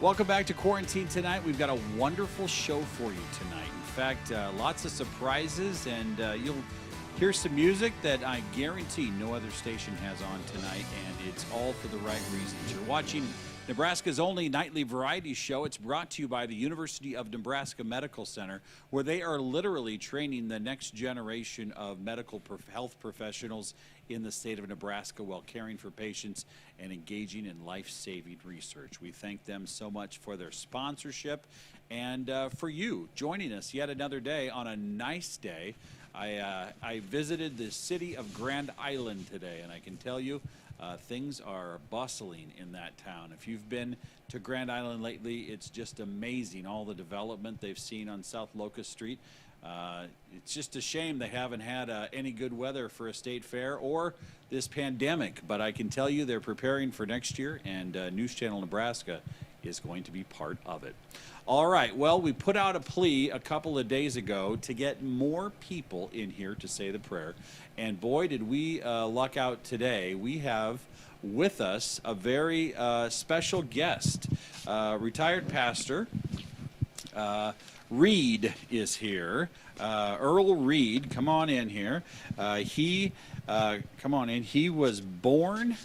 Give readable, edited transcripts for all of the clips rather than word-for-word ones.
Welcome back to Quarantine Tonight. We've got a wonderful show for you tonight. In fact, lots of surprises, and you'll hear some music that I guarantee no other station has on tonight, and it's all for the right reasons. You're watching Nebraska's only nightly variety show. It's brought to you by the University of Nebraska Medical Center, where they are literally training the next generation of medical health professionals in the state of Nebraska while caring for patients and engaging in life-saving research. We thank them so much for their sponsorship and for you joining us yet another day on a nice day. I visited the city of Grand Island today, and I can tell you things are bustling in that town. If you've been to Grand Island lately, it's just amazing, all the development they've seen on South Locust Street. It's just a shame they haven't had any good weather for a state fair or this pandemic, but I can tell you they're preparing for next year, and News Channel Nebraska is going to be part of it. All right, well, we put out a plea a couple of days ago to get more people in here to say the prayer, and boy, did we luck out today. We have with us a very special guest, retired pastor. Reed is here. Earl Reed, come on in here. Come on in. He was born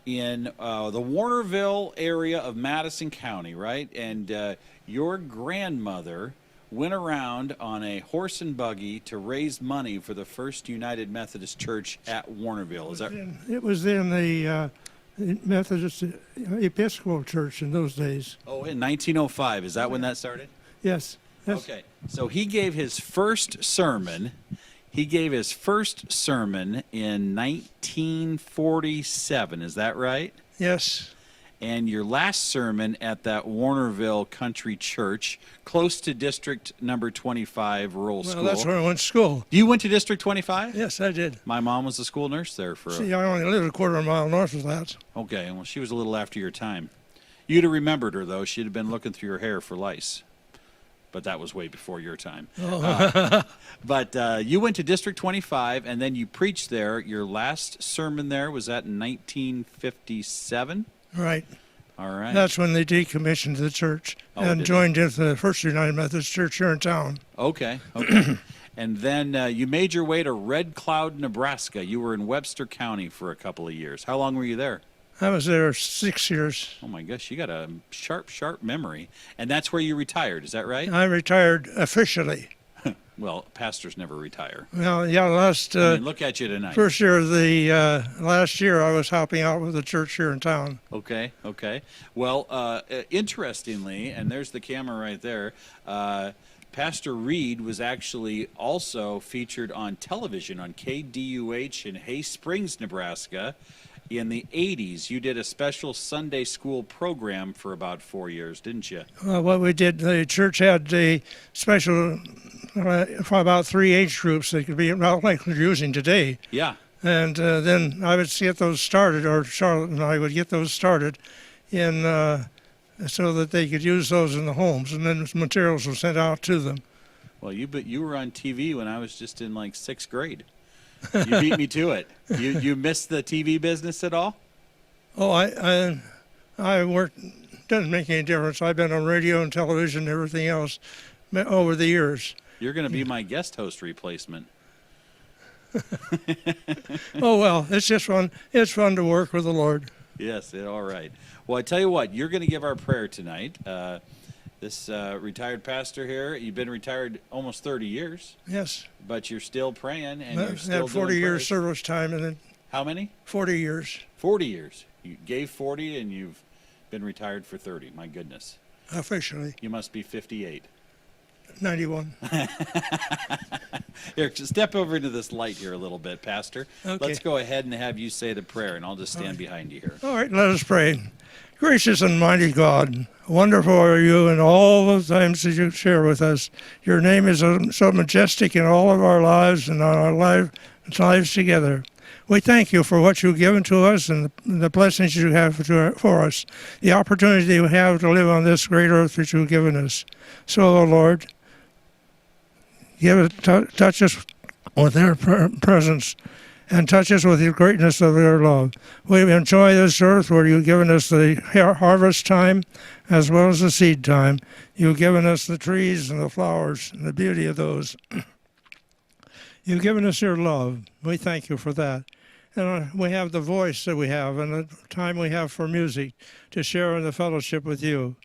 in the Warnerville area of Madison County, right? And your grandmother went around on a horse and buggy to raise money for the First United Methodist Church at Warnerville. Is that? It was in the Methodist Episcopal Church in those days. Oh, in 1905. Is that when that started? Yes. Okay, so he gave his first sermon. He gave his first sermon in 1947. Is that right? Yes. And your last sermon at that Warnerville Country Church, close to District Number 25 Rural School. Well, that's where I went to school. You went to District 25? Yes, I did. My mom was a school nurse there for. See, I only lived a quarter of a mile north of that. Okay, well, she was a little after your time. You'd have remembered her though. She'd have been looking through your hair for lice. But that was way before your time. Oh. But you went to District 25, and then you preached there. Your last sermon there was that in 1957? Right. All right. That's when they decommissioned the church and joined into the First United Methodist Church here in town. Okay. And then you made your way to Red Cloud, Nebraska. You were in Webster County for a couple of years. How long were you there? I was there 6 years. Oh, my gosh. You got a sharp memory. And that's where you retired. Is that right? I retired officially. Well, pastors never retire. Well, yeah, look at you tonight. First year of the last year, I was helping out with the church here in town. Okay. Well, interestingly, and there's the camera right there, Pastor Reed was actually also featured on television on KDUH in Hay Springs, Nebraska. In the 80s, you did a special Sunday school program for about 4 years, didn't you? What we did, the church had a special for about 3 age groups that could be about like we're using today. Yeah. And then I would get those started, or Charlotte and I would get those started in so that they could use those in the homes, and then materials were sent out to them. Well, you were on TV when I was just in like 6th grade. You beat me to it. You missed the TV business at all? Oh, I worked. Doesn't make any difference. I've been on radio and television and everything else over the years. You're going to be my guest host replacement. Oh well, it's just fun. It's fun to work with the Lord. Yes. All right. Well, I tell you what. You're going to give our prayer tonight. This retired pastor here, you've been retired almost 30 years. Yes. But you're still praying, and you're still had 40 doing years prayers. service time, and then. How many? 40 years. 40 years. You gave 40, and you've been retired for 30. My goodness. Officially. You must be 58. 91. Here, just step over into this light here a little bit, Pastor. Okay. Let's go ahead and have you say the prayer, and I'll just stand behind you here. All right, let us pray. Gracious and mighty God, wonderful are you in all the times that you share with us. Your name is so majestic in all of our lives and on our lives together. We thank you for what you've given to us and the blessings you have for us, the opportunity we have to live on this great earth that you've given us. So, O Lord, touch us with their presence and touch us with the greatness of your love. We enjoy this earth where you've given us the harvest time as well as the seed time. You've given us the trees and the flowers and the beauty of those. You've given us your love. We thank you for that. And we have the voice that we have and the time we have for music to share in the fellowship with you.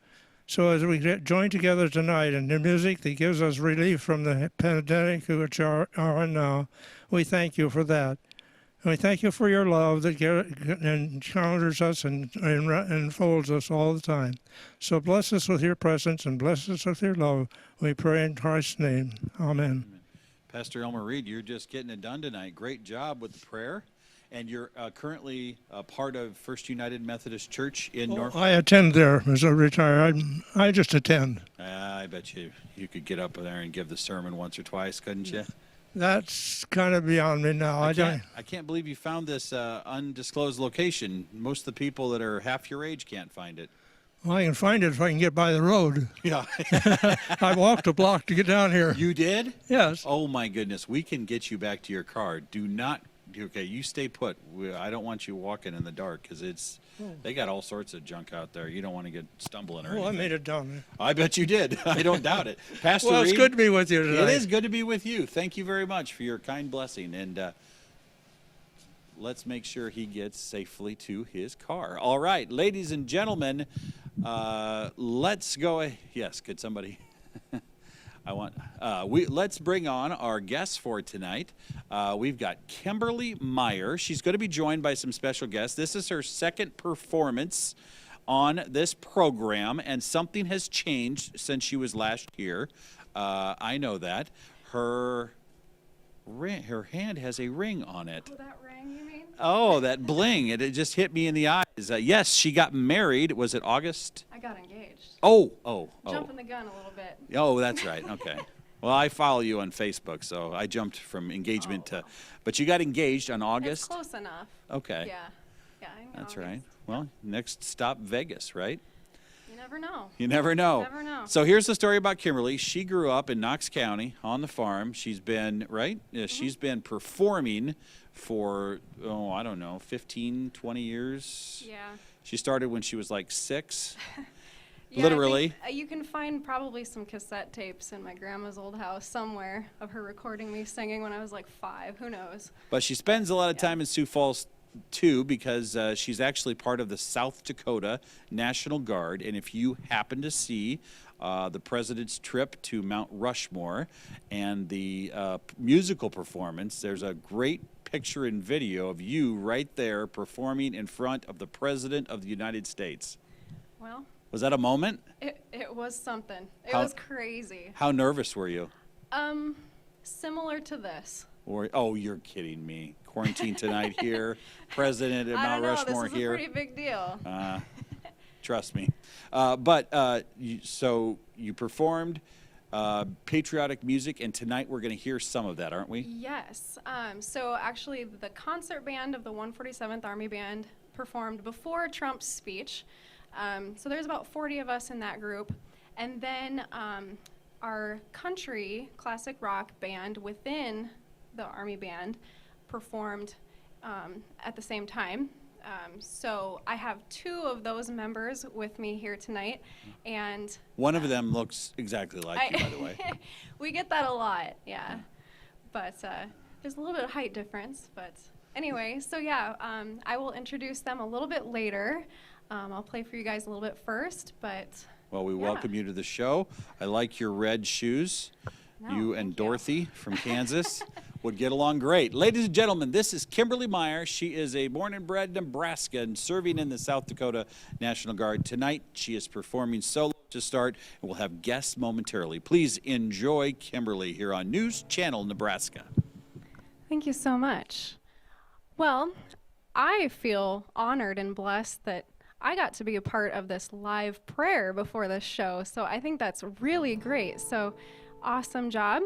So as we join together tonight in the music that gives us relief from the pandemic which are in now, we thank you for that. And we thank you for your love that encounters us and enfolds us all the time. So bless us with your presence and bless us with your love. We pray in Christ's name. Amen. Pastor Elmer Reed, you're just getting it done tonight. Great job with the prayer. And you're currently a part of First United Methodist Church in North. I attend there as a retired. I just attend. I bet you could get up there and give the sermon once or twice, couldn't you? That's kind of beyond me now. I can't believe you found this undisclosed location. Most of the people that are half your age can't find it. Well, I can find it if I can get by the road. Yeah. I walked a block to get down here. You did? Yes. Oh, my goodness. We can get you back to your car. Okay, you stay put. I don't want you walking in the dark because they got all sorts of junk out there. You don't want to get stumbling or anything. Well, I made it down there. I bet you did. I don't doubt it. Pastor Well, it's Reed, good to be with you tonight. It is good to be with you. Thank you very much for your kind blessing. And let's make sure he gets safely to his car. All right, ladies and gentlemen, let's go. Yes, could somebody? Let's bring on our guests for tonight. We've got Kimberly Meyer. She's going to be joined by some special guests. This is her second performance on this program, and something has changed since she was last here. I know that. Her hand has a ring on it. Oh, that ring, you mean? Oh, that bling. It just hit me in the eyes. Yes, she got married. Was it August? I got engaged. Oh. Jumping the gun a little bit. Oh, that's right. Okay. Well, I follow you on Facebook, so I jumped from engagement to. But you got engaged on August? It's close enough. Okay. Yeah, in That's August. right. Well, next stop, Vegas, right? You never know. You never know. You never know. So here's the story about Kimberly. She grew up in Knox County on the farm. She's been, right? Yeah, she's been performing for, I don't know, 15, 20 years. Yeah. She started when she was like 6. Yeah, Literally. I think, you can find probably some cassette tapes in my grandma's old house somewhere of her recording me singing when I was like 5. Who knows? But she spends a lot of time in Sioux Falls, too, because she's actually part of the South Dakota National Guard. And if you happen to see the president's trip to Mount Rushmore and the musical performance, there's a great picture and video of you right there performing in front of the President of the United States. Well, was that a moment? it was something. It was crazy. How nervous were you? Similar to this. Oh, you're kidding me. Quarantine tonight here, President at Mount Rushmore this is here. a pretty big deal. Trust me. So you performed patriotic music, and tonight we're going to hear some of that, aren't we? Yes. So actually, the concert band of the 147th Army Band performed before Trump's speech. So there's about 40 of us in that group. And then our country classic rock band within the Army Band performed at the same time. So I have 2 of those members with me here tonight. And one of them looks exactly like you, by the way. We get that a lot, yeah. But there's a little bit of height difference. But anyway, so yeah, I will introduce them a little bit later. I'll play for you guys a little bit first, but well, we welcome you to the show. I like your red shoes. You and Dorothy from Kansas would get along great. Ladies and gentlemen, this is Kimberly Meyer. She is a born and bred Nebraskan serving in the South Dakota National Guard. Tonight, she is performing solo to start, and we'll have guests momentarily. Please enjoy Kimberly here on News Channel Nebraska. Thank you so much. Well, I feel honored and blessed that I got to be a part of this live prayer before this show, so I think that's really great. So awesome job.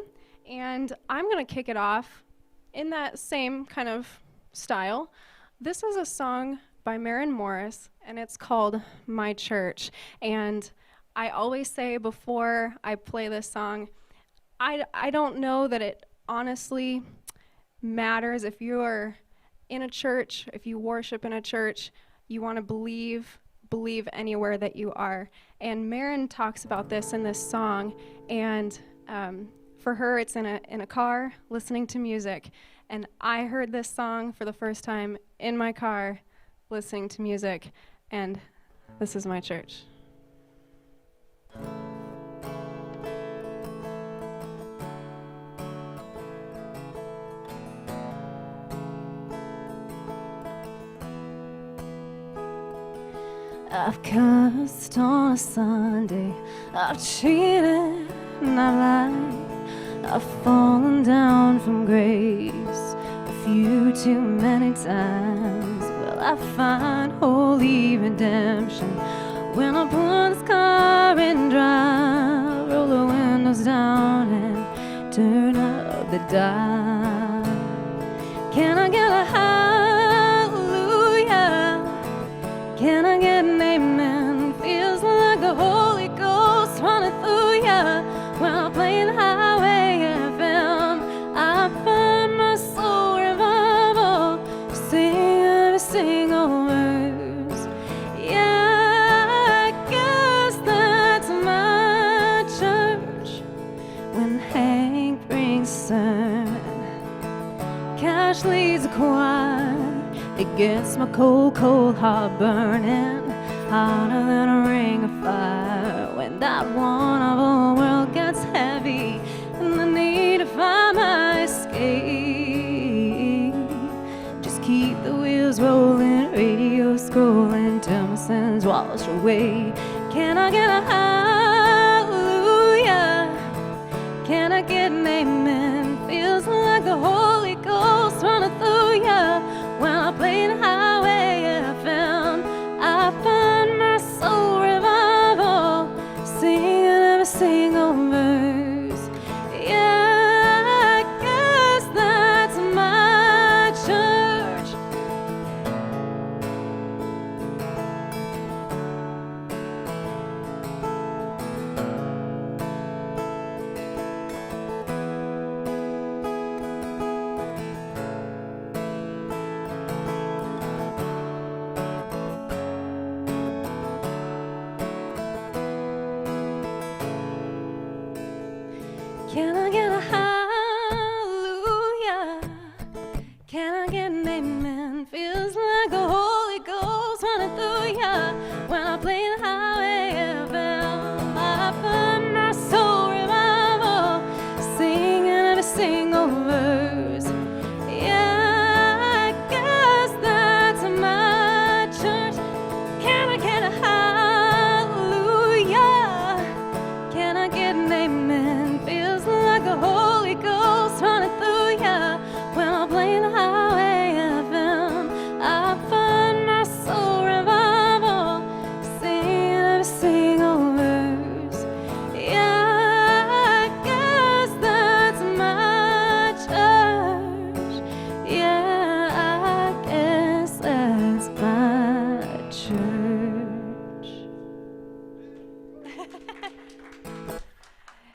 And I'm going to kick it off in that same kind of style. This is a song by Maren Morris, and it's called My Church. And I always say before I play this song, I don't know that it honestly matters if you are in a church, if you worship in a church, you want to believe anywhere that you are. And Marin talks about this in this song, and for her, it's in a car listening to music. And I heard this song for the first time in my car listening to music, and this is my church. I've cursed on a Sunday, I've cheated and I've lied, I've fallen down from grace a few too many times. Well, I find holy redemption when I put this car in drive, roll the windows down and turn up the dial. Can I get a hallelujah? Can I get an amen? Feels like the Holy Ghost running through ya. When I'm playing Highway FM, I find my soul revival, sing every single verse. Yeah, I guess that's my church. When Hank brings sermon, Cash leads a choir, it gets my cold, cold heart burning hotter than a ring of fire. When that one of the world gets heavy and the need to find my escape, just keep the wheels rolling, radio scrolling till my sins wash away. Can I get a hallelujah? Can I get an amen? Feels like the Holy Ghost running through ya. When I play the Highway FM, I find my soul revival, singing every single verse. Yeah, I guess that's my church. Can I get a hallelujah? Can I get an amen? Feels like the Holy Ghost running through ya. When I play the Highway FM, I find my soul revival, singing every single verse. Yeah, I guess that's my church. Can I get a hallelujah? Can I get an amen? Feels like the Holy Ghost running through ya. When I'm playing the Highway FM, I find my soul revival, singing every single verse. Yeah, I guess that's my church. Yeah, I guess that's my church.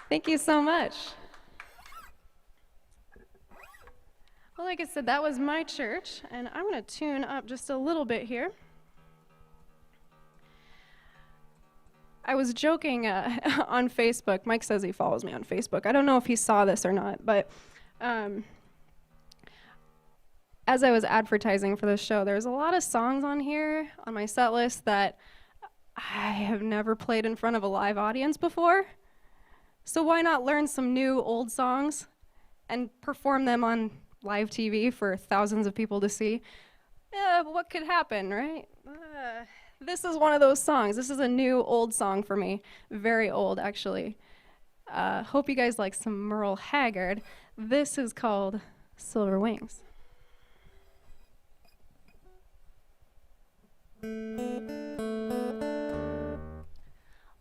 Thank you so much. Well, like I said, that was my church, and I'm going to tune up just a little bit here. I was joking on Facebook. Mike says he follows me on Facebook. I don't know if he saw this or not, but as I was advertising for this show, there's a lot of songs on here on my set list that I have never played in front of a live audience before. So why not learn some new old songs and perform them on live TV for thousands of people to see? What could happen, right? This is one of those songs. This is a new old song for me. Very old, actually. Hope you guys like some Merle Haggard. This is called Silver Wings.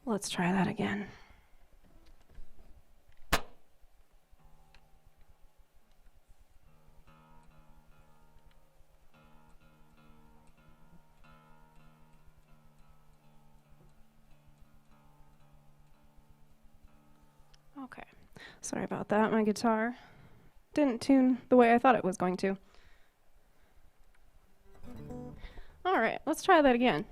Let's try that again. Okay, sorry about that. My guitar didn't tune the way I thought it was going to. All right, let's try that again.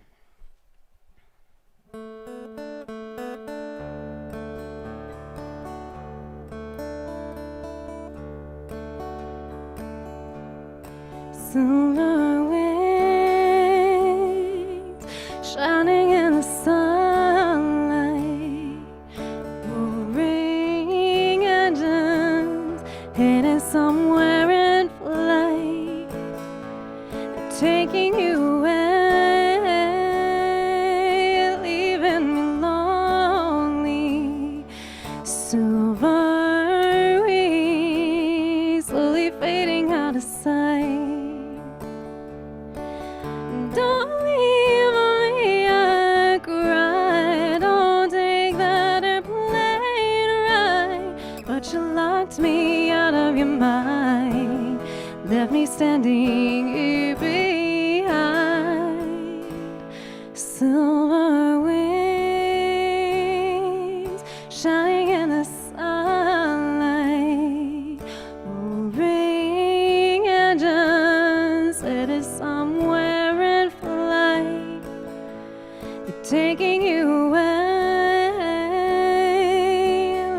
Silver wings shining in the sunlight, roaring engines hidden somewhere in flight, taking you away, leaving me lonely. Silver wings slowly fading out of sight. Don't leave me, I cried. Don't take that airplane ride. But you locked me out of your mind, left me standing here behind. Silver wings shining in the sunlight, roaring engines headed somewhere in flight, taking you away,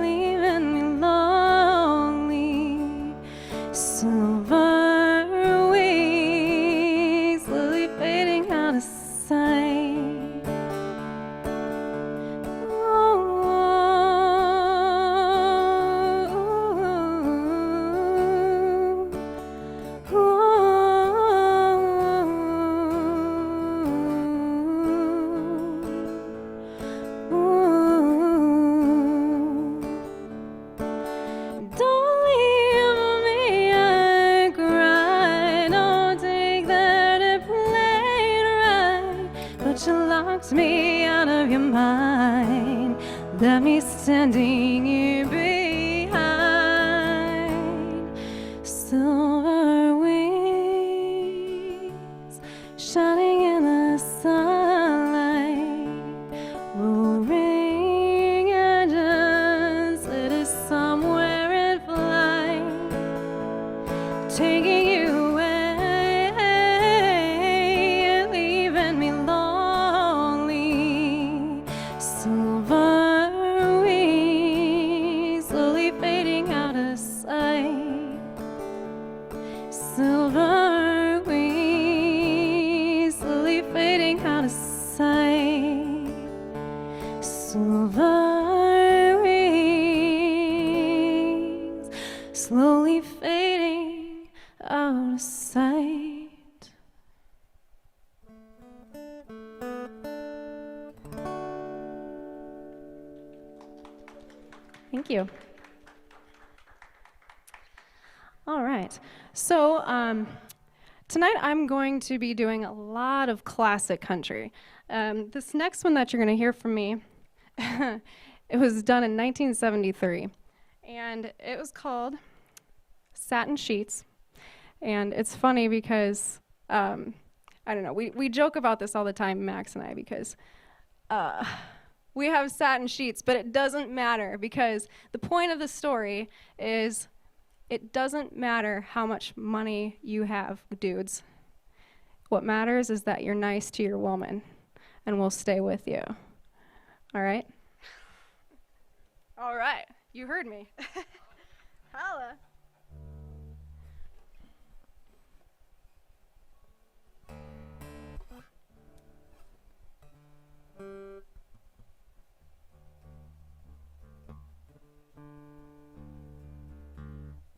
leaving me lonely. Silver wings slowly fading out of sight. Don't leave me, I cried. Don't take that airplane ride. But you locked me out of your mind, left me standing here behind. Silver wings shining in the sunlight, roaring engines headed somewhere in flight, taking you away, leaving me lonely. Silver wings slowly fading out of sight. Silver wings slowly fading out of sight. Silver wings slowly fading out of sight. Thank you. All right. So tonight I'm going to be doing a lot of classic country. This next one that you're going to hear from me, it was done in 1973, and it was called Satin Sheets. And it's funny because, I don't know, we joke about this all the time, Max and I, because we have satin sheets, but it doesn't matter, because the point of the story is it doesn't matter how much money you have, dudes. What matters is that you're nice to your woman, and we'll stay with you. All right? All right. You heard me. Holla.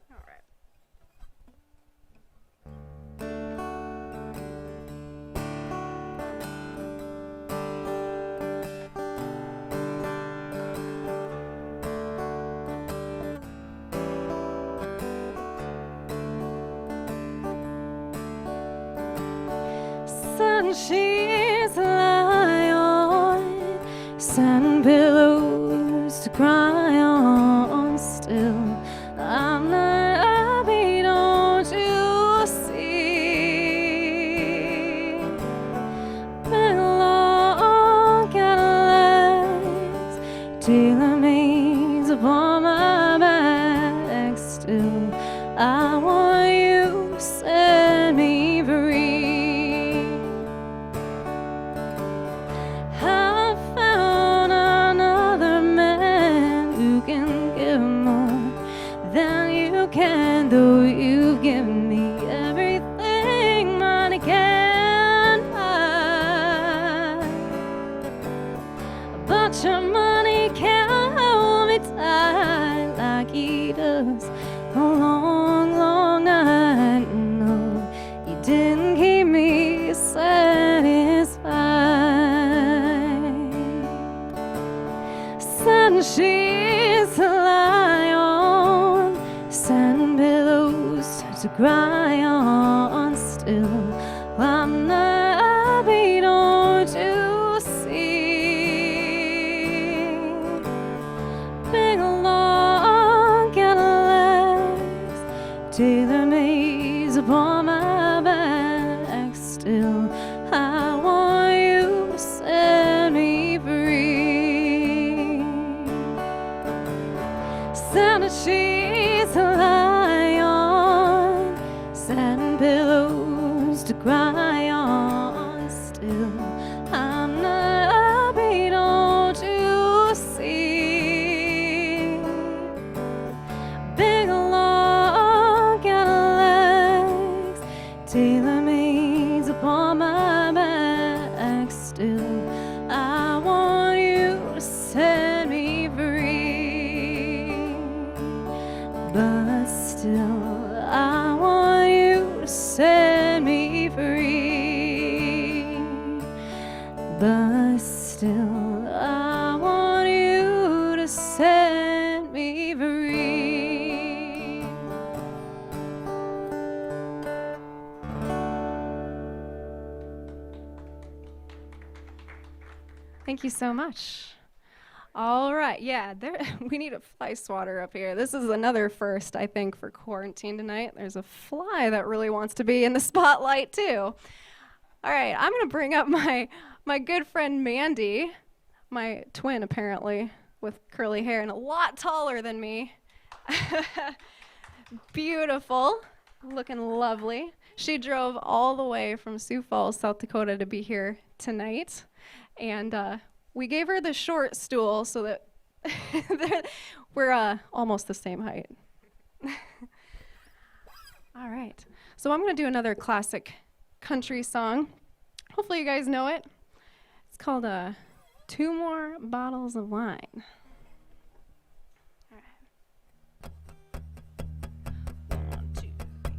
All right. Satin sheets lie on, satin pillows to cry on. Still, I'm not happy, don't you see? Been long Cadillacs, tailor-mades upon my back. Still, I want you to set me free. He can't hold me tight like he does a long, long night. No, he didn't keep me satisfied. Sun sheets to lie on, sand pillows to cry on. Still, I'm not happy, don't you see? Big long Cadillacs, tailor-made upon my back. Still, I want you to set me free. Santa sheets to lie on, satin pillows to cry on. Still, I'm not happy, don't you see? Big long Cadillacs, tailor-made upon my back. Still, I want you to set me free. But still, I want you to set me free. But still, I want you to set me free. Thank you so much. All right, yeah, we need a fly swatter up here. This is another first, I think, for quarantine tonight. There's a fly that really wants to be in the spotlight, too. All right, I'm going to bring up my good friend Mandy, my twin, apparently, with curly hair and a lot taller than me. Beautiful, looking lovely. She drove all the way from Sioux Falls, South Dakota to be here tonight. And we gave her the short stool so that we're almost the same height. All right. So I'm going to do another classic country song. Hopefully you guys know it. It's called Two More Bottles of Wine. All right. 1, 2, 3.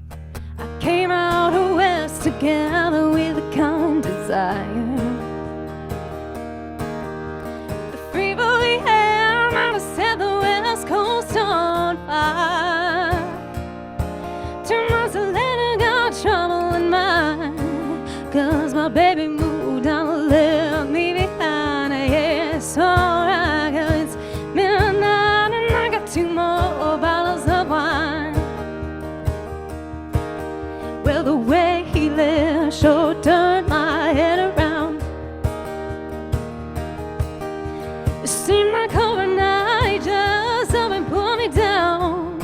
I came out west together with a common desire. Set the West Coast on fire. 2 months later, got trouble in mind, 'cause my baby moved on and left me behind. Yeah, it's alright, 'cause it's midnight and I got 2 more bottles of wine. Well, the way he left sure turned my head around. It seemed like overnight just up and pull me down.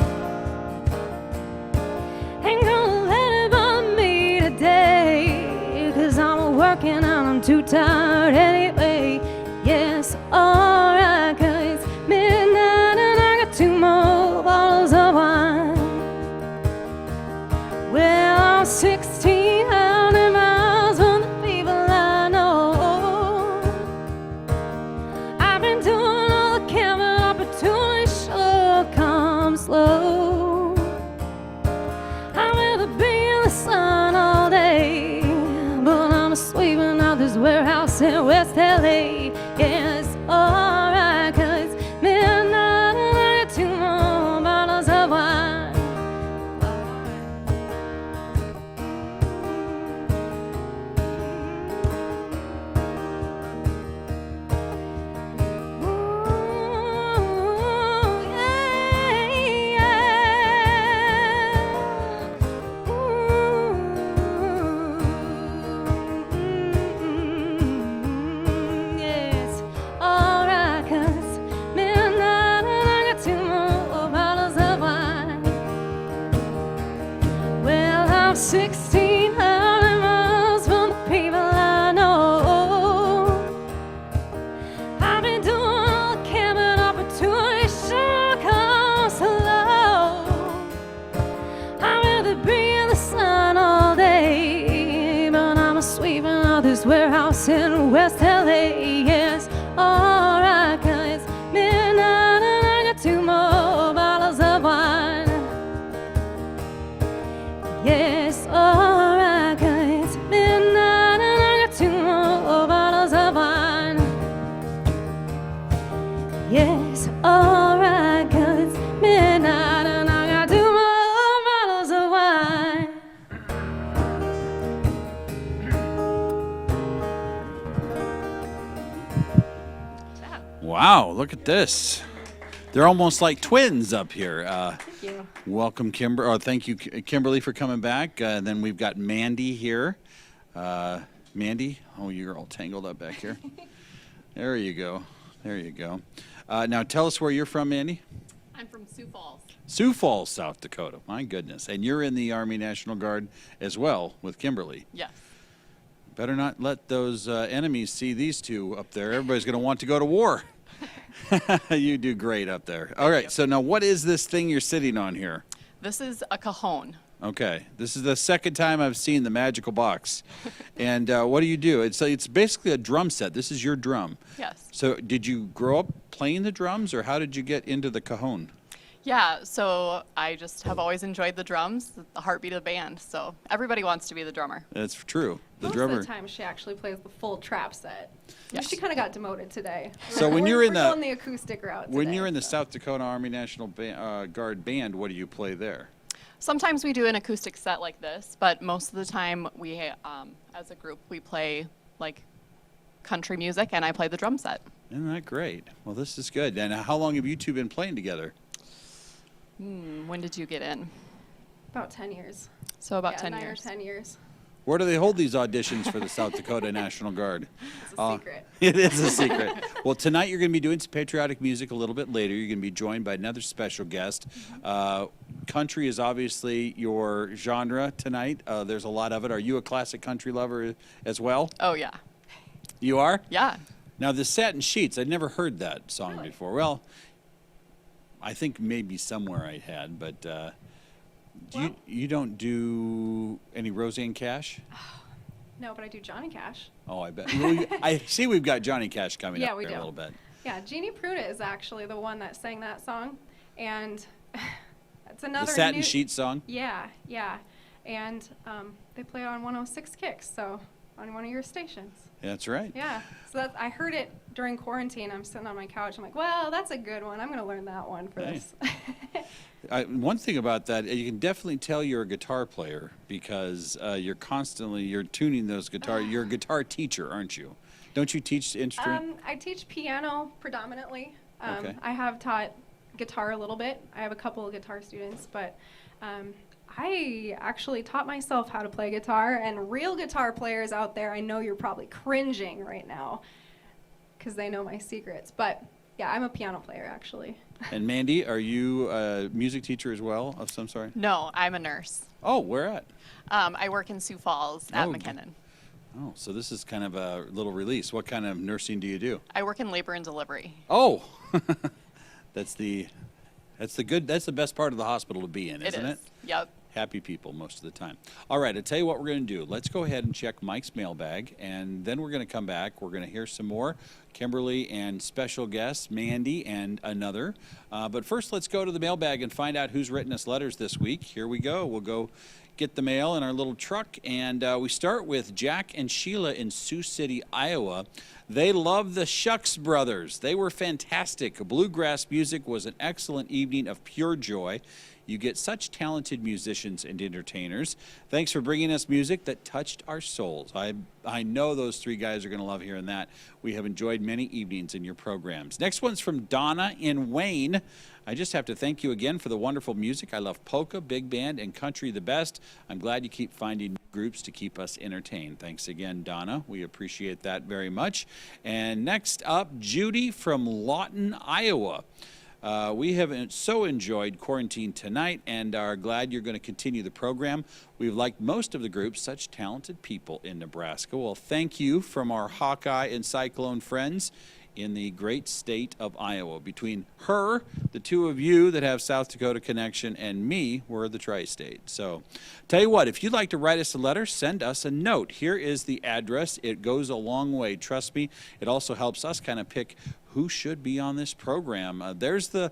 Ain't gonna let it bother me today, 'cause I'm working and I'm too tired anyway. Yes, alright, 'cause it's midnight and I got 2 more bottles of wine. Well, I'm 1,600 miles from the people I know. I've been doing all the camping, opportunity sure comes slow. I'd rather be in the sun all day, but I'm sleeping out this warehouse in West LA. Yeah, it's alright, 'cause it's midnight and I got 2 more bottles of wine. Warehouse in West LA, yes, alright, 'cause it's Yes, alright, 'cause it's midnight and I got 2 more bottles of wine. Wow, look at this. They're almost like twins up here. Thank you. Welcome, Kimber. Oh, thank you, Kimberly, for coming back. And then we've got Mandy here. Mandy, oh, you're all tangled up back here. There you go. There you go. Now tell us where you're from, Mandy. I'm from Sioux Falls. Sioux Falls, South Dakota. My goodness. And you're in the Army National Guard as well with Kimberly. Yes. Better not let those enemies see these two up there. Everybody's going to want to go to war. You do great up there. All right, so now what is this thing you're sitting on here? This is a cajon. Okay, this is the second time I've seen the magical box. And what do you do? It's basically a drum set. This is your drum. Yes. So did you grow up playing the drums, or how did you get into the cajon? Yeah, so I just have always enjoyed the drums, the heartbeat of the band. So everybody wants to be the drummer. That's true. The Most drummer. of the time, she actually plays the full trap set. Yes. She kind of got demoted today. So when We're- you're in we're the- going the acoustic route When today, you're in the so. South Dakota Army National Guard band, what do you play there? Sometimes we do an acoustic set like this, but most of the time we, as a group, we play like country music, and I play the drum set. Isn't that great? Well, this is good. And how long have you two been playing together? When did you get in? About 10 years. So about Yeah, 10 9 years. or 10 years. Where do they hold these auditions for the South Dakota National Guard? It's a secret. It is a secret. Well, tonight you're going to be doing some patriotic music a little bit later. You're going to be joined by another special guest. Country is obviously your genre tonight. There's a lot of it. Are you a classic country lover as well? Oh, yeah. You are? Yeah. Now, the Satin Sheets, I'd never heard that song Really? before. Well, I think maybe somewhere I had, but you don't do any Roseanne Cash? No, but I do Johnny Cash. Oh, I bet. Well, I see we've got Johnny Cash coming Yeah, up we here do. a little bit. Yeah, Jeannie Pruitt is actually the one that sang that song. And it's another The Satin new- Sheet song? Yeah, yeah. And they play it on 106 Kicks, so on one of your stations. That's right. Yeah. So that's, I heard it during quarantine. I'm sitting on my couch. I'm like, well, that's a good one. I'm going to learn that one for Hey. this. One thing about that, you can definitely tell you're a guitar player because you're tuning those guitars. You're a guitar teacher, aren't you? Don't you teach the instrument? I teach piano predominantly. Okay. I have taught guitar a little bit. I have a couple of guitar students, but I actually taught myself how to play guitar. And real guitar players out there, I know you're probably cringing right now because they know my secrets. But yeah, I'm a piano player actually. And Mandy, are you a music teacher as well of some sort? No, I'm a nurse. Oh, where at? I work in Sioux Falls at Oh, McKinnon. Oh, so this is kind of a little release. What kind of nursing do you do? I work in labor and delivery. Oh, that's the best part of the hospital to be in, It isn't is. it? Yep. Happy people most of the time. All right, I'll tell you what we're going to do. Let's go ahead and check Mike's mailbag, and then we're going to come back. We're going to hear some more Kimberly and special guests, Mandy and another. But first, let's go to the mailbag and find out who's written us letters this week. Here we go. We'll go get the mail in our little truck, and we start with Jack and Sheila in Sioux City, Iowa. They love the Shucks Brothers. They were fantastic. Bluegrass music was an excellent evening of pure joy. You get such talented musicians and entertainers. Thanks for bringing us music that touched our souls. I know those three guys are going to love hearing that. We have enjoyed many evenings in your programs. Next one's from Donna in Wayne. I just have to thank you again for the wonderful music. I love polka, big band, and country the best. I'm glad you keep finding new groups to keep us entertained. Thanks again, Donna. We appreciate that very much. And next up, Judy from Lawton, Iowa. We have so enjoyed quarantine tonight and are glad you're going to continue the program. We've liked most of the groups, such talented people in Nebraska. Well, thank you from our Hawkeye and Cyclone friends in the great state of Iowa. Between her, the two of you that have South Dakota connection, and me, we're the tri-state. So tell you what, if you'd like to write us a letter, send us a note. Here is the address. It goes a long way. Trust me, it also helps us kind of pick who should be on this program. There's the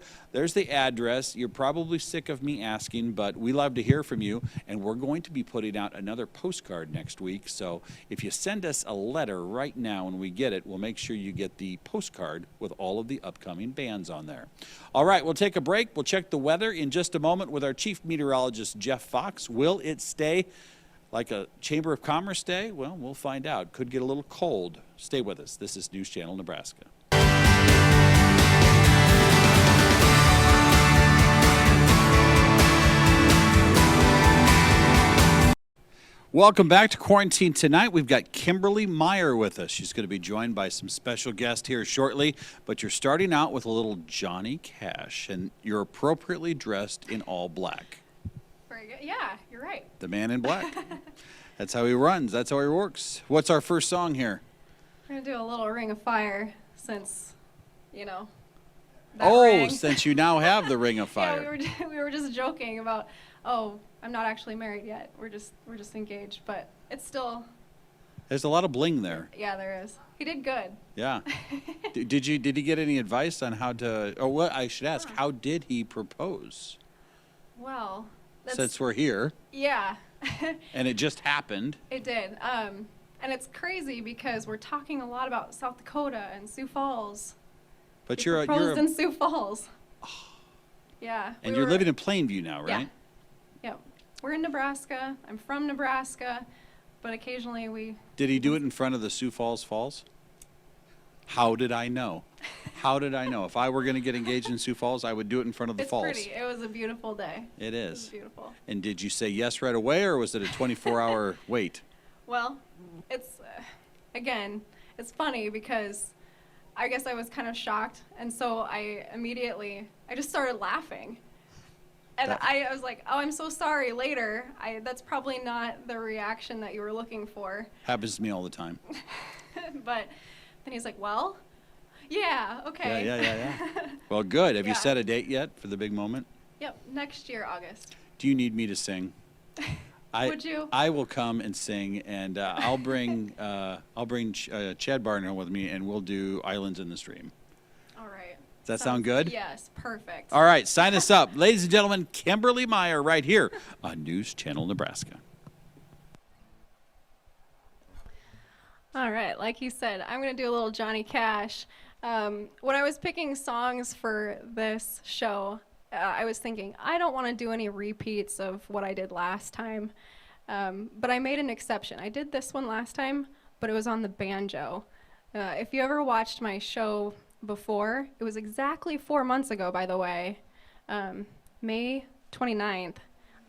address. You're probably sick of me asking, but we love to hear from you, and we're going to be putting out another postcard next week. So if you send us a letter right now when we get it, we'll make sure you get the postcard with all of the upcoming bands on there. All right, we'll take a break. We'll check the weather in just a moment with our chief meteorologist, Jeff Fox. Will it stay like a Chamber of Commerce day? Well, we'll find out. Could get a little cold. Stay with us. This is News Channel Nebraska. Welcome back to Quarantine Tonight. We've got Kimberly Meyer with us. She's going to be joined by some special guests here shortly, but you're starting out with a little Johnny Cash, and you're appropriately dressed in all black. Very good. Yeah, you're right. The man in black. That's how he runs. That's how he works. What's our first song here? We're going to do a little Ring of Fire since, that ring. Since you now have the Ring of Fire. Yeah, we were just joking about, I'm not actually married yet. We're just engaged, but it's still. There's a lot of bling there. Yeah, there is. He did good. Yeah. Did he get any advice on how to? Or what I should ask? How did he propose? Well, since we're here. Yeah. And it just happened. It did. And it's crazy because we're talking a lot about South Dakota and Sioux Falls. But he proposed in Sioux Falls. Yeah. And you're living in Plainview now, right? Yeah. Yep. We're in Nebraska. I'm from Nebraska, but occasionally we. Did he do it in front of the Sioux Falls Falls? How did I know? How did I know? If I were going to get engaged in Sioux Falls, I would do it in front of the falls. It's pretty. It was a beautiful day. It is. It was beautiful. And did you say yes right away, or was it a 24-hour wait? Well, it's, again, it's funny because I guess I was kind of shocked, and so I just started laughing. And I was like, I'm so sorry later. That's probably not the reaction that you were looking for. Happens to me all the time. But then he's like, well, yeah, okay. Yeah. Well, good. Have you Yeah. set a date yet for the big moment? Yep, next year, August. Do you need me to sing? Would you? I will come and sing, and I'll bring Chad Barner with me, and we'll do Islands in the Stream. All right. Does that sound good? Yes, perfect. All right, sign us up. Ladies and gentlemen, Kimberly Meyer right here on News Channel Nebraska. All right, like he said, I'm going to do a little Johnny Cash. When I was picking songs for this show, I was thinking, I don't want to do any repeats of what I did last time, but I made an exception. I did this one last time, but it was on the banjo. If you ever watched my show before, it was exactly 4 months ago, by the way, May 29th.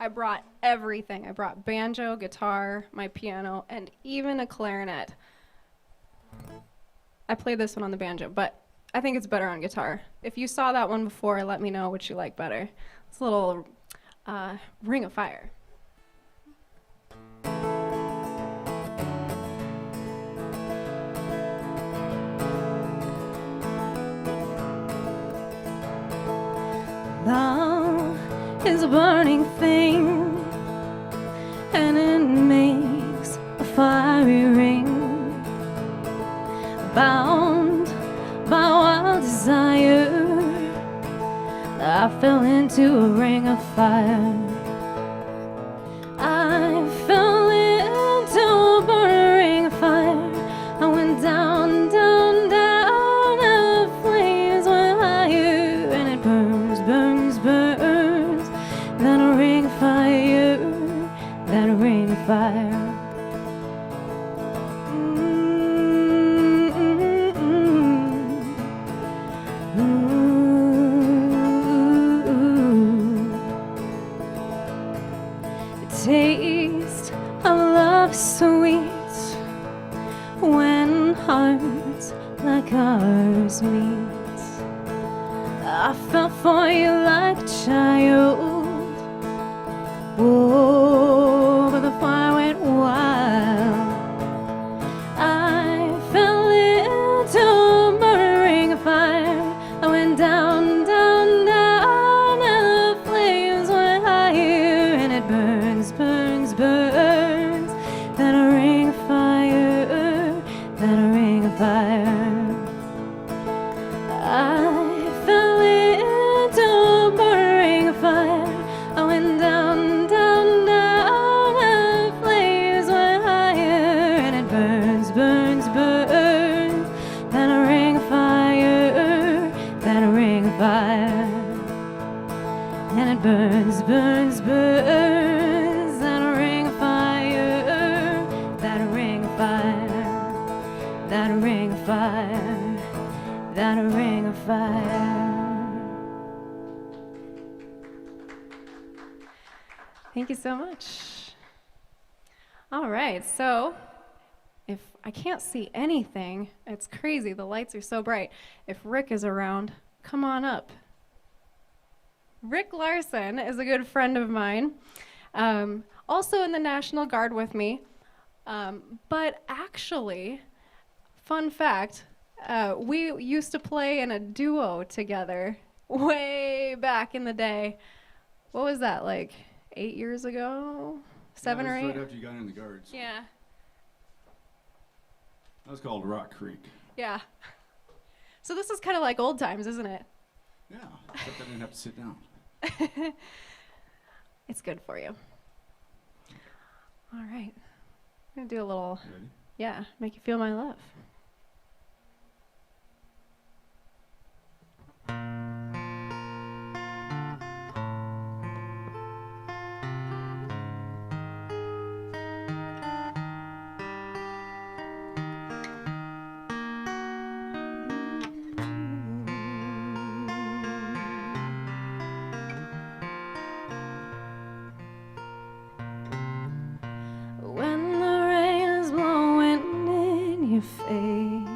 I brought everything. I brought banjo, guitar, my piano, and even a clarinet. I played this one on the banjo, but I think it's better on guitar. If you saw that one before, let me know what you like better. It's a little Ring of Fire. Love is a burning thing, and it makes a fiery ring, bound by wild desire. I fell into a ring of fire. I fell into a burning ring of fire. I went down, down, down, and the flames went higher, and it burns, burns, burns. Then a ring of fire, then a ring of fire. Taste of love sweet when hearts like ours meet. I fell for you like a child. Oh, but the fire went wild. I fell into a burning ring of fire. I went down, down, down, and the flames went higher, and it burns, burns, burns. Then a ring of fire, then a ring of fire. fire, and it burns, burns, burns. That ring of fire, that ring of fire, that ring of fire, that ring of fire. Thank you so much. All right, so if I can't see anything, it's crazy. The lights are so bright. If Rick is around, come on up. Rick Larson is a good friend of mine, also in the National Guard with me. But actually, fun fact, we used to play in a duo together way back in the day. What was that, like 8 years ago? 7 or 8? Right after you got in the Guards. Yeah. That was called Rock Creek. Yeah. So this is kind of like old times, isn't it? Yeah, except I didn't have to sit down. It's good for you. All right. I'm going to do a little, Ready? yeah, Make You Feel My Love. When the rain is blowing in your face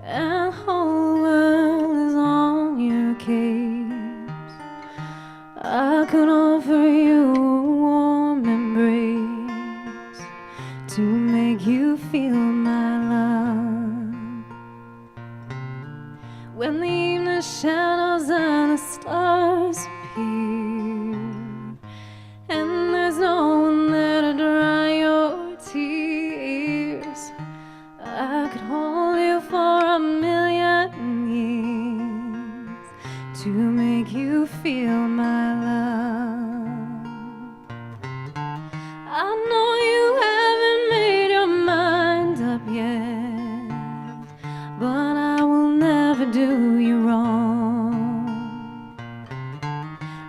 and the whole world is on your case, I could offer you a warm embrace to make you feel my love. When the evening shadows and the stars appear, and there's no one there to dry your tears, I could hold you for a million years to make you feel my love. I know you haven't made your mind up yet, but I will never do you wrong.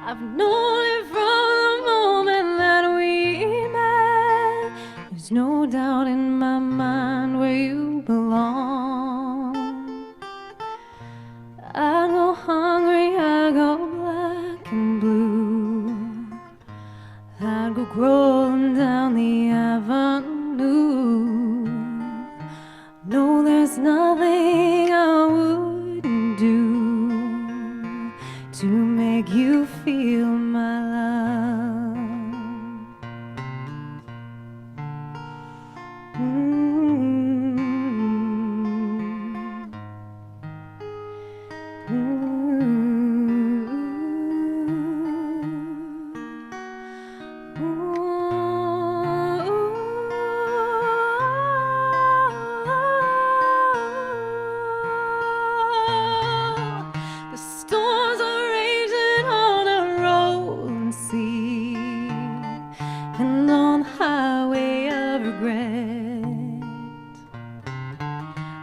I've known it from the moment that we met. There's no doubt in my mind where you belong. I go hungry, I go black and blue. I'd go crawling down the avenue. No, there's nothing I wouldn't do to make you feel my love. The storms are raging on a rolling sea and on the highway of regret.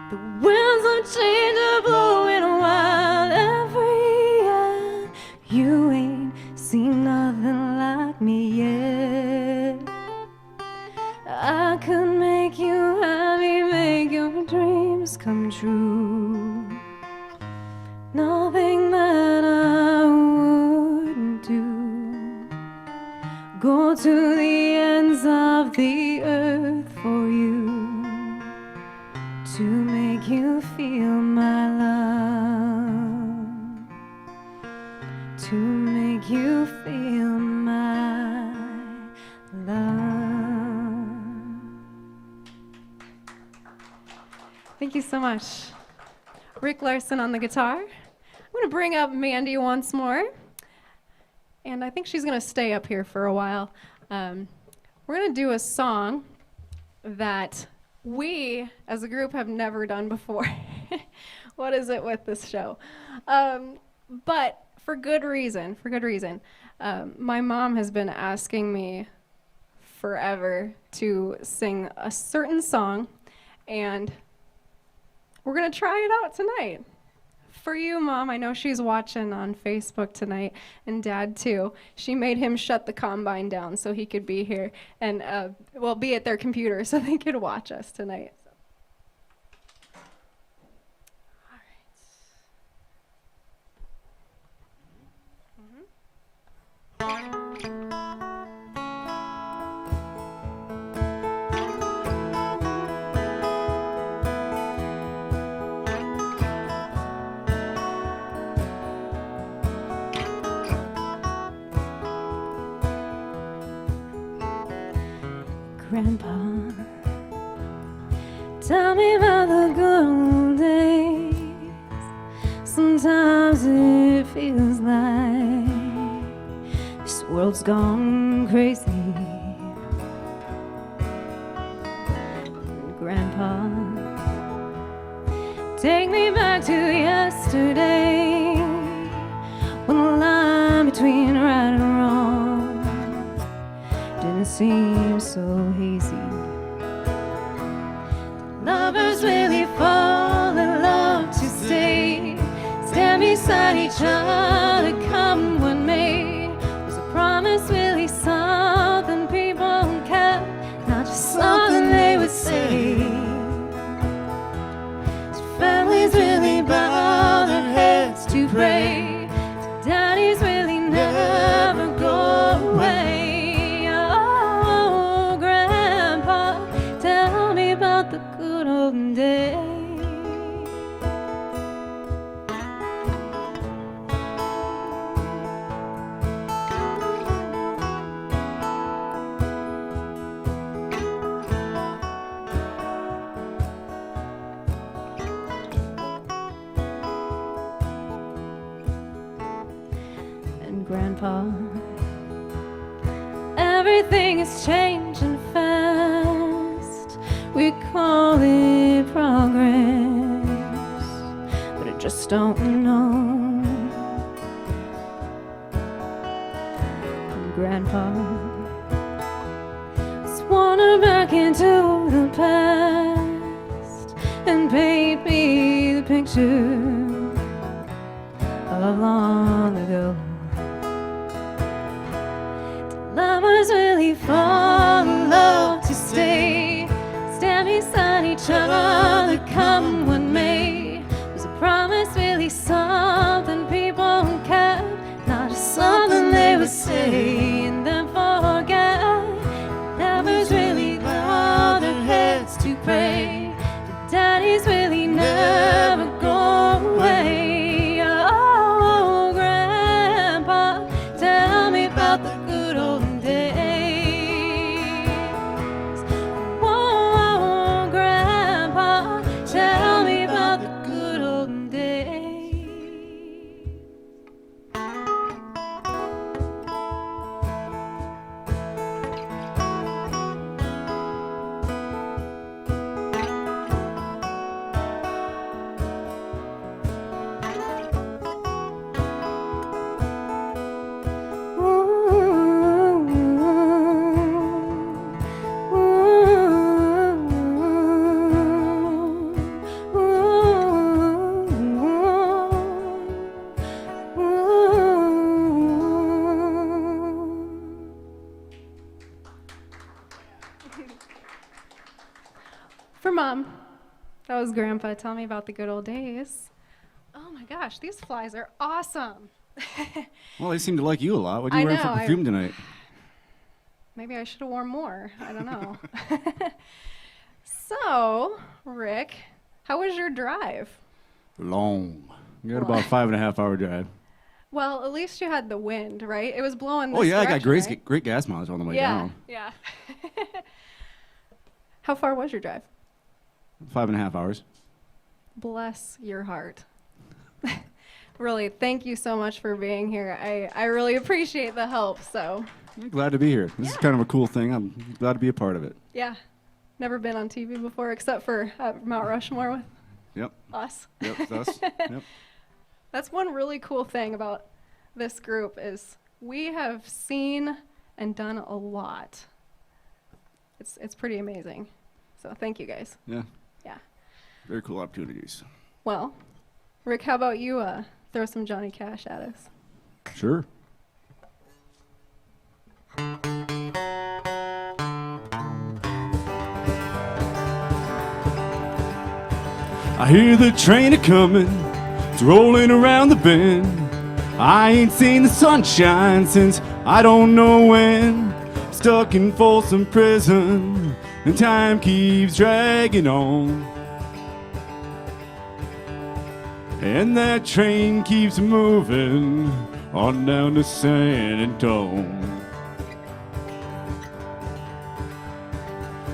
The winds of change are blowing wild and free, and you ain't seen nothing like me yet. I could make you happy, make your dreams come true. Nothing that I wouldn't do. Go to the ends of the earth for you to make you feel my love. To make you feel my love. Thank you so much. Rick Larson on the guitar. I'm going to bring up Mandy once more. And I think she's going to stay up here for a while. We're going to do a song that we, as a group, have never done before. What is it with this show? But for good reason, my mom has been asking me forever to sing a certain song, and we're going to try it out tonight. For you, Mom, I know she's watching on Facebook tonight, and Dad too. She made him shut the combine down so he could be here and, be at their computer so they could watch us tonight. All right. Grandpa, tell me about the good old days. Sometimes it feels like this world's gone crazy. Grandpa, take me back to yesterday, when the line between right and wrong didn't seem so hazy. Lovers really fall in love to stay, stand beside each other, come what may. Was a promise really something people kept, not just something they would say? So families really bow their heads to pray, so daddies really never go away. The good old days. And Grandpa, everything is changing fast. We call it progress, but I just don't know. And Grandpa, let's wander back into the past and paint me the picture of long ago. Do lovers really fall in love to stay, stand beside each other, come what may? Was a promise really something people kept, not just something they would say and then forget? Lovers really bow their heads to pray, the daddies really never go away. Oh, Grandpa, tell me about the good old days. Tell me about the good old days. For Mom, that was Grandpa. Tell me about the good old days. Oh my gosh, these flies are awesome. Well, they seem to like you a lot. What are you I wearing for know, perfume tonight? Maybe I should have worn more. I don't know. So, Rick, how was your drive? Long. You got about a 5.5 hour drive. Well, at least you had the wind, right? It was blowing this Oh, yeah, I got direction, right? great gas mileage on the way Yeah, down. yeah. How far was your drive? 5.5 hours. Bless your heart. Really, thank you so much for being here. I really appreciate the help, so. I'm glad to be here. This is kind of a cool thing. I'm glad to be a part of it. Yeah, never been on TV before except for Mount Rushmore with Yep. us. Yep, it's us. Yep. That's one really cool thing about this group is we have seen and done a lot. It's pretty amazing. So thank you guys. Yeah. Yeah. Very cool opportunities. Well, Rick, how about you throw some Johnny Cash at us? Sure. I hear the train a-comin', it's rolling around the bend. I ain't seen the sunshine since I don't know when. Stuck in Folsom Prison, and time keeps dragging on. And that train keeps moving on down to San Antone.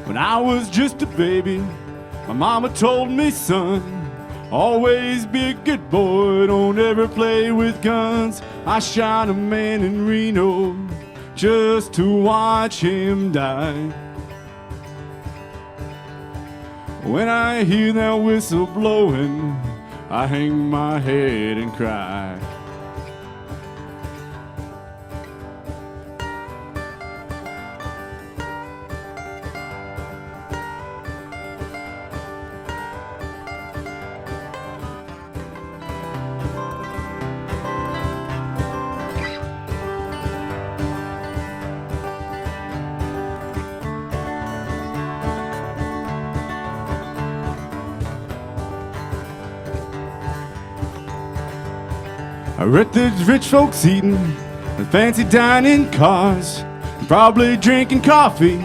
When I was just a baby, my mama told me, son, always be a good boy, don't ever play with guns. I shot a man in Reno just to watch him die. When I hear that whistle blowing, I hang my head and cry. I read there's rich folks eating in fancy dining cars, probably drinking coffee,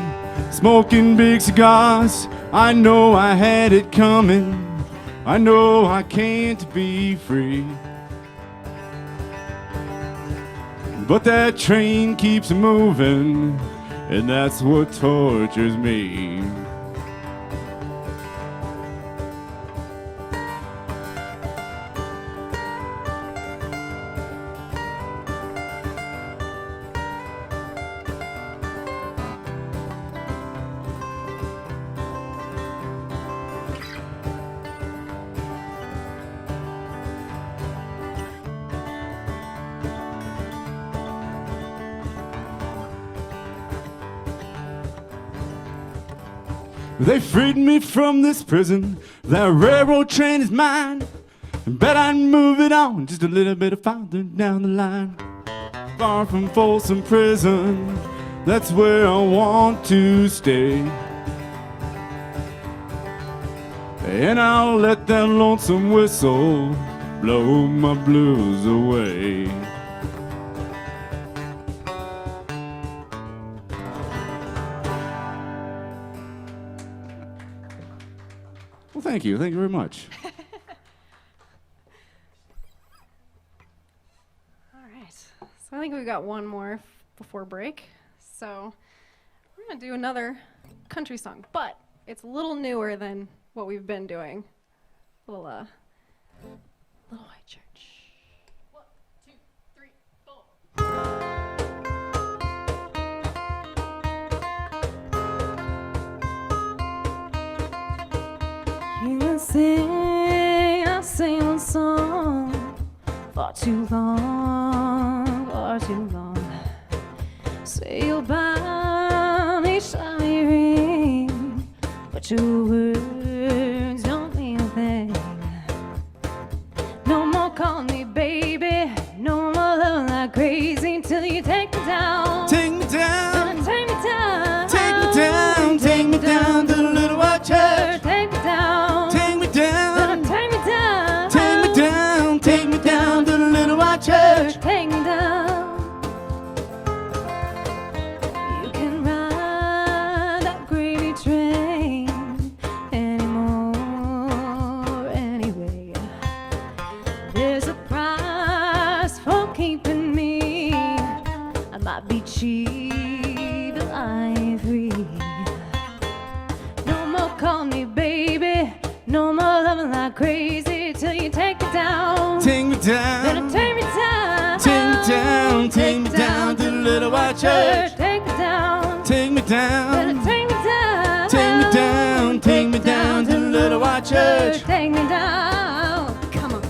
smoking big cigars. I know I had it coming, I know I can't be free. But that train keeps moving, and that's what tortures me. They freed me from this prison, that railroad train is mine. Bet I'd move it on just a little bit farther down the line. Far from Folsom Prison, that's where I want to stay. And I'll let that lonesome whistle blow my blues away. Well, thank you very much. All right. So I think we got one more before break. So we're going to do another country song, but it's a little newer than what we've been doing. Little White Church. 1, 2, 3, 4. You I sing one song for too long, for too long. Say you'll buy me shiny ring, but your words don't mean a thing. No more call me baby, no more love like crazy till you take me down. Take me down, Take me down, take me down, take me down to the little white church. Take me down, Take me down, take me down, take me down, take me down to the little white church. take me down. You can ride that gravy train anymore, anyway. There's a price for keeping me. I might be cheap, but I ain't free. No more call me baby, no more loving like crazy till you take me down. Take me Better down, take me down. take me down, take me down to the little white church. Take me down. Take me Better down, take me down. take me down, take me down to the little white church. Take me down. Come on.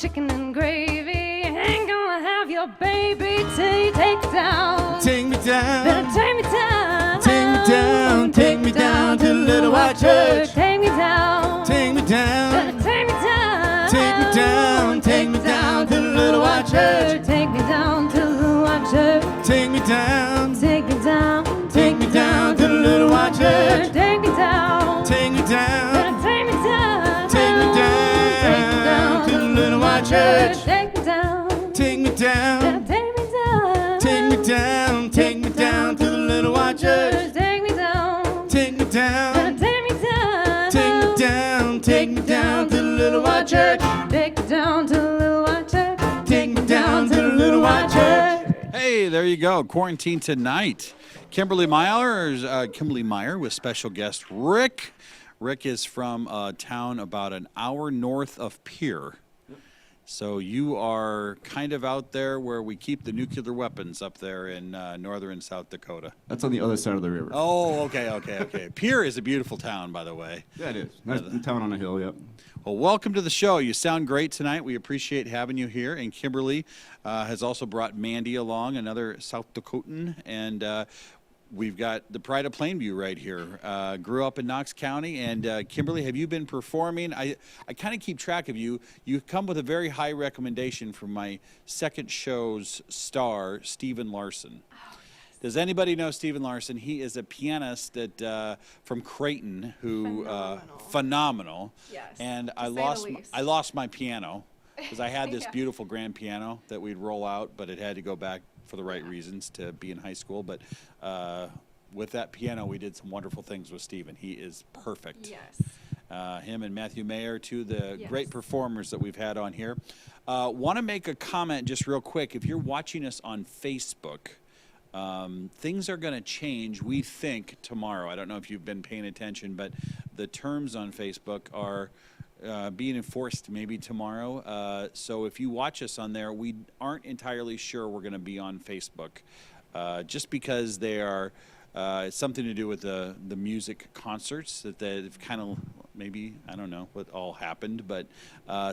chicken and gravy. Ain't gonna have your baby till you take me down. Take me down. Better take me down. Take me down. Take me down to the little white church. Take me down. Take me down. Better take me down. Take me down. Take me down to the little white church. Take me down to the little white church. Take me down. Take me down. Take me down to the little white church. Take me down. Take me down. Better take me down. Take me down to the little white church. Take me down. Take me down. Better take me down. Take me down. Take me down to the little white church. Take me down. Take me down. Better take me down. Take me down. Take me down to the little white church. Take me down to the little white church. Take me down to the little white church. Hey, there you go. Quarantine Tonight. Kimberly Meyer with special guest Rick. Rick is from a town about an hour north of Pierre. So you are kind of out there where we keep the nuclear weapons up there in northern South Dakota. That's on the other side of the river. Oh, okay. Pierre is a beautiful town, by the way. Yeah, it is. Nice town on a hill, yep. Well, welcome to the show. You sound great tonight. We appreciate having you here. And Kimberly has also brought Mandy along, another South Dakotan. And we've got the pride of Plainview right here. Grew up in Knox County. And Kimberly, have you been performing? I kind of keep track of you. You come with a very high recommendation from my second show's star, Stephen Larson. Does anybody know Stephen Larson? He is a pianist that from Creighton who phenomenal. Yes, And to I say the lost least. I lost my piano because I had this Yeah. beautiful grand piano that we'd roll out, but it had to go back for the right reasons to be in high school. But with that piano, we did some wonderful things with Stephen. He is perfect. Yes. Him and Matthew Mayer, two of the Yes. great performers that we've had on here. Want to make a comment just real quick. If you're watching us on Facebook, things are going to change, we think, tomorrow. I don't know if you've been paying attention, but the terms on Facebook are being enforced maybe tomorrow. So if you watch us on there, we aren't entirely sure we're going to be on Facebook just because they are it's something to do with the music concerts that they've kind of maybe, I don't know what all happened. But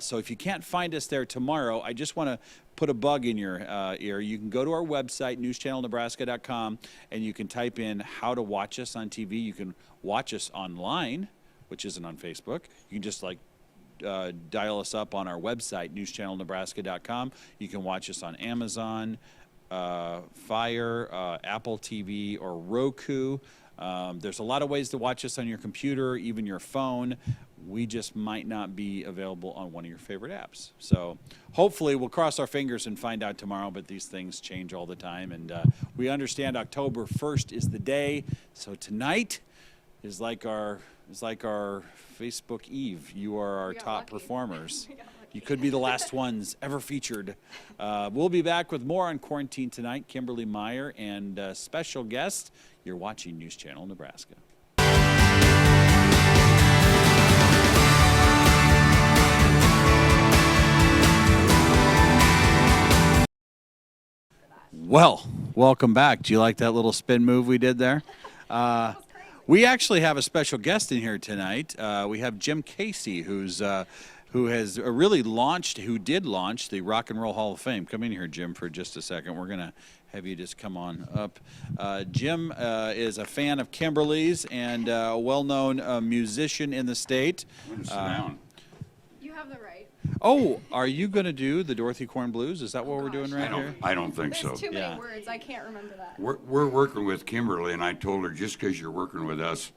so if you can't find us there tomorrow, I just want to put a bug in your ear. You can go to our website, newschannelnebraska.com, and you can type in how to watch us on TV. You can watch us online, which isn't on Facebook. You can just dial us up on our website, newschannelnebraska.com. You can watch us on Amazon, Fire, Apple TV, or Roku. There's a lot of ways to watch us on your computer, even your phone. We just might not be available on one of your favorite apps. So hopefully we'll cross our fingers and find out tomorrow, but these things change all the time. And we understand October 1st is the day. So tonight is like our Facebook Eve. You are our top performers. You could be the last ones ever featured. We'll be back with more on Quarantine Tonight. Kimberly Meyer and special guest. You're watching News Channel Nebraska. Well, welcome back. Do you like that little spin move we did there? We actually have a special guest in here tonight. We have Jim Casey, who did launch the Rock and Roll Hall of Fame. Come in here, Jim, for just a second. We're going to have you just come on up. Jim is a fan of Kimberly's and a well-known musician in the state. You have the right. Oh, are you going to do the Dorothy Corn Blues? Is that what we're doing right here? I don't think so. There's too Yeah. many words. I can't remember that. We're working with Kimberly, and I told her, just because you're working with us,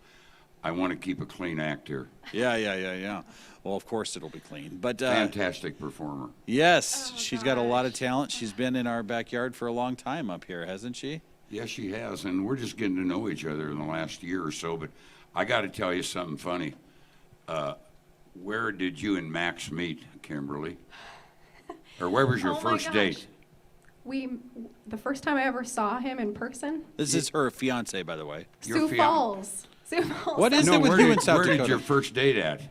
I want to keep a clean act here. Yeah. Well, of course it'll be clean. But Fantastic performer. yes, she's got a lot of talent. She's been in our backyard for a long time up here, hasn't she? Yes, she has, and we're just getting to know each other in the last year or so. But I got to tell you something funny. Where did you and Max meet, Kimberly? Or where was your Oh my first gosh. date? The first time I ever saw him in person, This is her fiance, by the way. Your Sioux fian- Falls. Sioux Falls. What is No, it with where you did, in South where did Dakota? your first date at?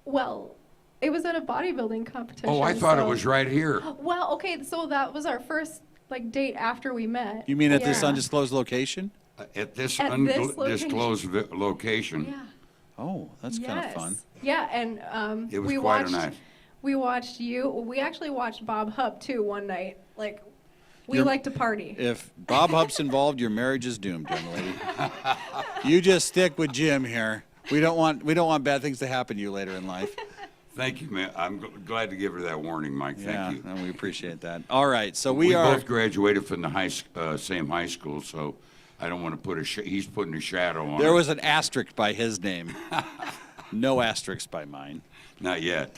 Well, it was at a bodybuilding competition. Oh, I thought it so- was right here. Well, okay, so that was our first date after we met. You mean at this Yeah. undisclosed location? At this At this undisclosed location. Yeah. Oh, that's kind of fun. Yeah, and It was we quite watched. a night. We watched you. We actually watched Bob Hub too one night. Like, we You're- like to party. If Bob Hup's involved, your marriage is doomed, young lady. You just stick with Jim here. We don't want bad things to happen to you later in life. Thank you, man. I'm glad to give her that warning, Mike. Thank you. And we appreciate that. All right, so We we are. both graduated from the same high school, so I don't want to put he's putting a shadow on There it. was an asterisk by his name. No asterisk by mine. Not yet.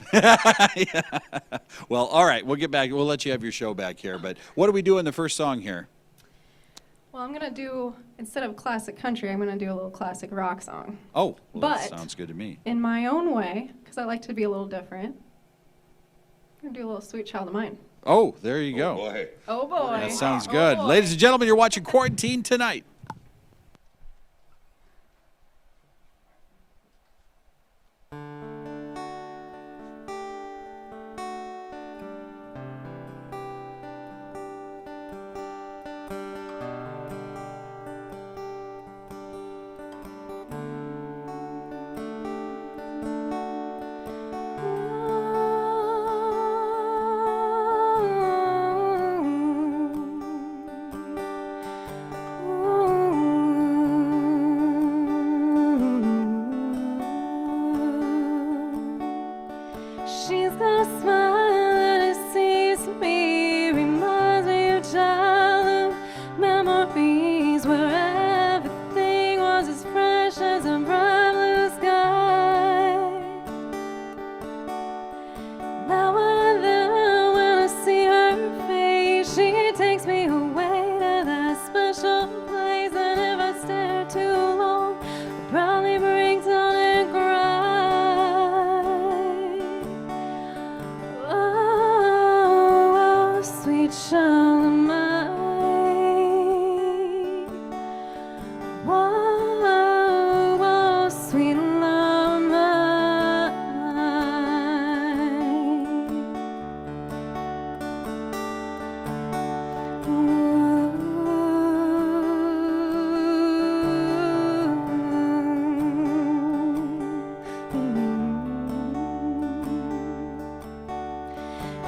Well, all right, we'll get back. We'll let you have your show back here. But what do we do in the first song here? Well, I'm gonna do, instead of classic country, I'm gonna do a little classic rock song. Oh, well, that But- sounds good to me. In my own way, because I like to be a little different. I'm gonna do a little Sweet Child of Mine. Oh, there you go. Boy. Oh boy. That sounds Oh, good. boy. Ladies and gentlemen, you're watching Quarantine Tonight. She's got a smile that it sees me, reminds me of childhood memories where everything was as fresh as a bright blue sky. Now and then when I see her face, she takes me away to that special place, and if I stare too long, it probably breaks down and cries. Oh, sweet child of mine. Whoa, sweet love of mine.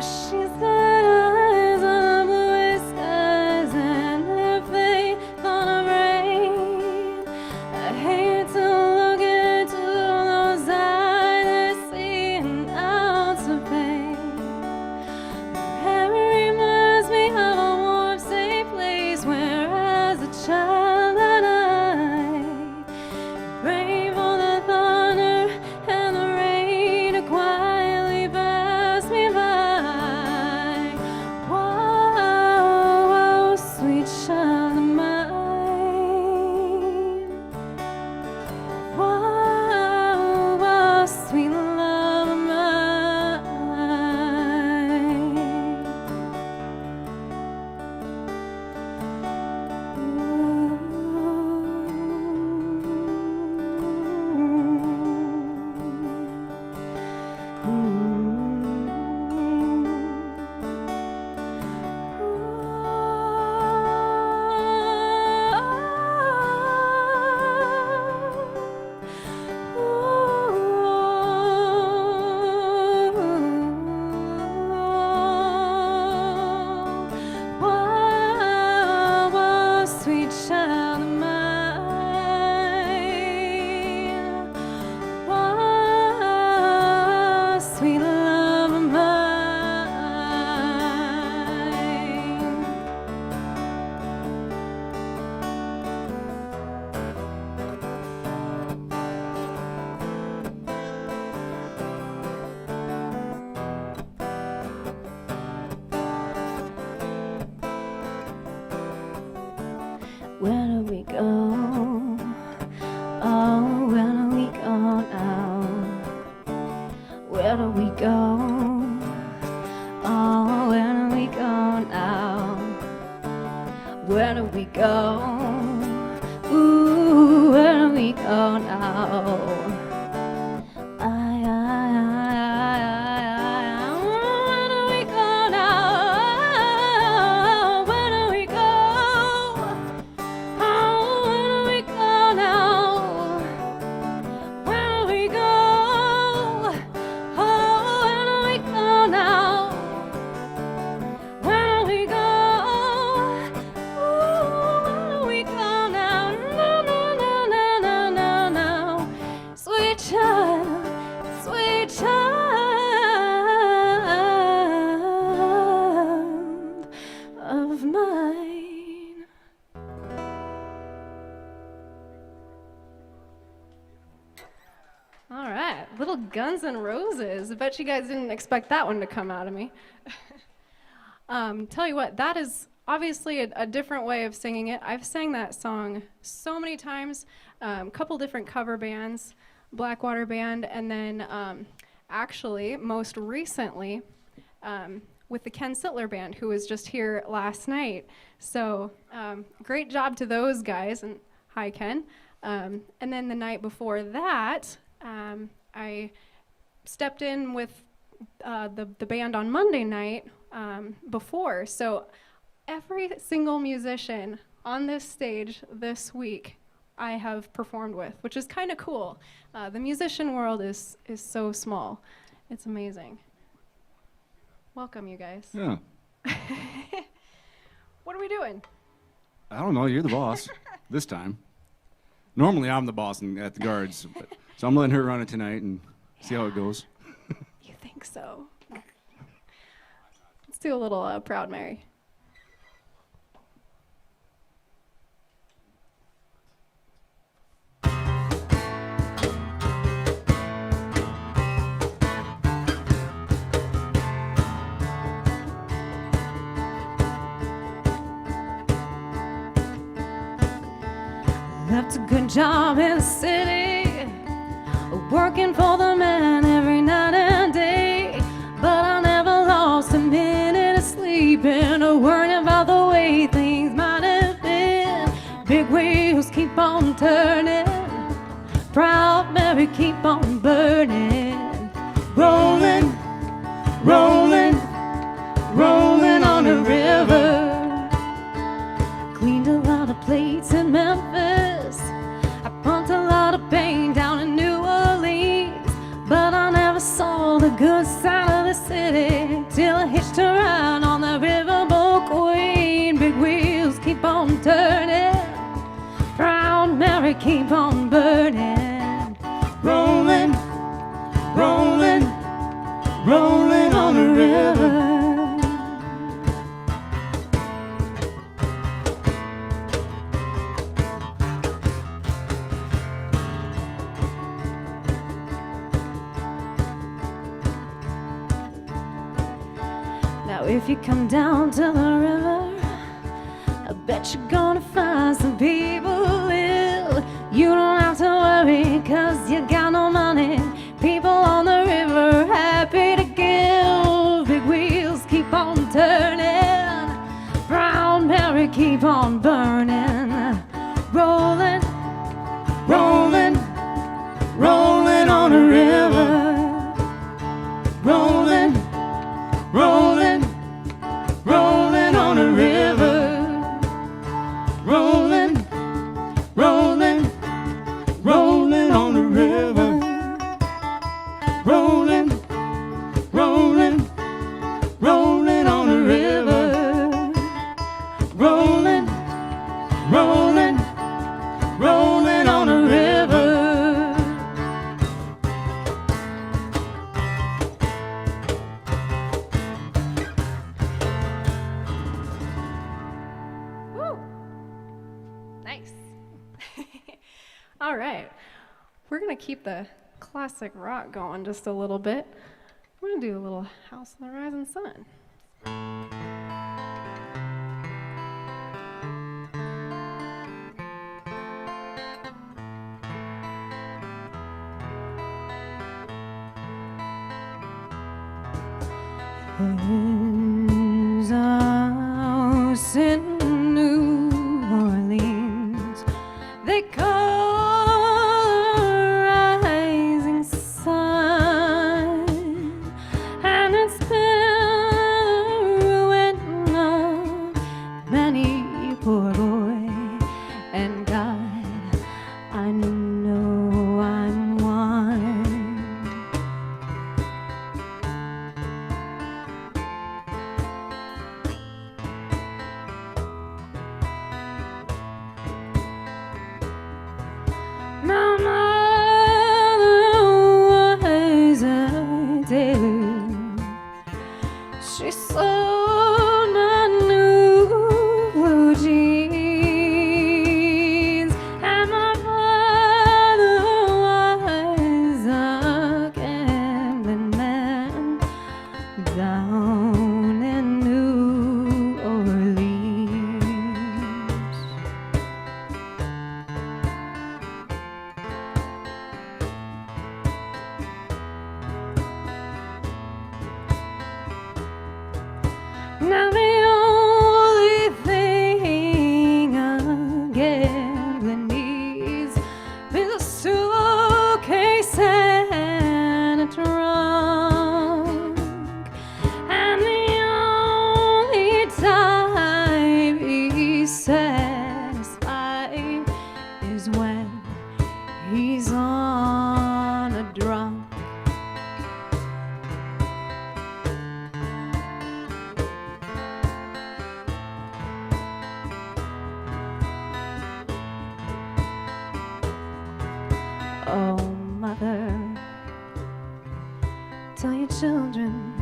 She's got eyes on the blue skies and her faith on the rain. I hate to look into those eyes and see an ounce of pain. Her hair reminds me of a warm, safe place where, as a child, that I prayed for the thunder and the rain to quietly pass me by. Whoa, sweet child of mine. Whoa, sweet love of mine. Whoa, sweet child of mine. Whoa, sweet love of mine. Where do we go? Oh, where do we go now? Where do we go? Oh, where do we go now? Where do we go? Ooh, where do we go now? Where do we go now? Where do we go? Oh, where do we go now? Where do we go? Oh, where do we go Guns N' Roses. I bet you guys didn't expect that one to come out of me. Tell you what, that is obviously a different way of singing it. I've sang that song so many times, a couple different cover bands, Blackwater Band, and then actually, most recently, with the Ken Sittler Band, who was just here last night. So great job to those guys, and hi, Ken. And then the night before that, I stepped in with the band on Monday night before. So every single musician on this stage this week I have performed with, which is kind of cool. The musician world is so small. It's amazing. Welcome, you guys. Yeah. What are we doing? I don't know. You're the boss this time. Normally, I'm the boss at the guards, so I'm letting her run it tonight and see how it goes. You think so? Let's do a little Proud Mary. Left a good job in the city, working for the man every night and day. But I never lost a minute of sleeping or worrying about the way things might have been. Big wheels keep on turning, Proud Mary keep on burning. Rolling, rolling, rolling on the river. Cleaned a lot of plates in Memphis, I pumped a lot of pain down in New Orleans. But I never saw the good side of the city till I hitched a ride on the riverboat Queen. Big wheels keep on turning, Proud Mary keep on burning. Rolling, rolling, rolling on the river. Now if you come down to the river, I bet you're gonna find some people who will. You don't have to worry, cause you got no money. People on the river happy to give. Big wheels keep on turning, Proud Mary keep on burning. Rolling, rolling, rolling on the river. Rolling, rolling, rolling on the river. Rolling, rolling, rolling on the river. Rolling, rolling, rolling on the river. Rolling, rolling, rolling on the river. Woo! Nice. All right. We're going to keep the classic rock going just a little bit. We're going to do a little House of the Rising Sun. There's a house in New Orleans they call the Rising Sun, and it's been the ruin of many poor boy. And God, I know I'm one. My mother was a tailor. She sold my new blue jeans, and my father was a children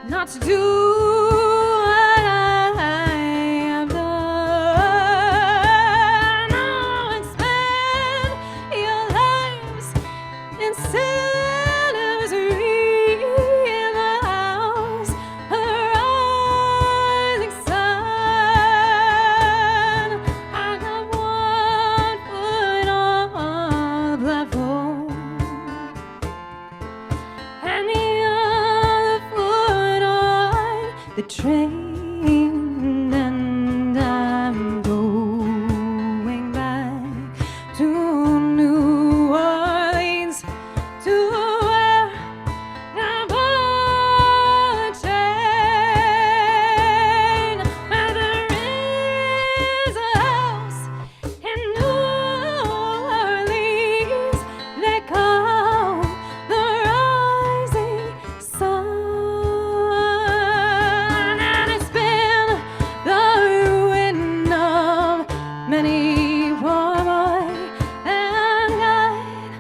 not to do what I have done. Oh, and spend your lives in sinners in the house of the rising sun. I got one foot on the platform and the other foot on the train, and I'm going back to New Orleans to wear the bullet chain. And there is a house in New Orleans they call the rising sun, and it's been the ruin of many poor boy and guide.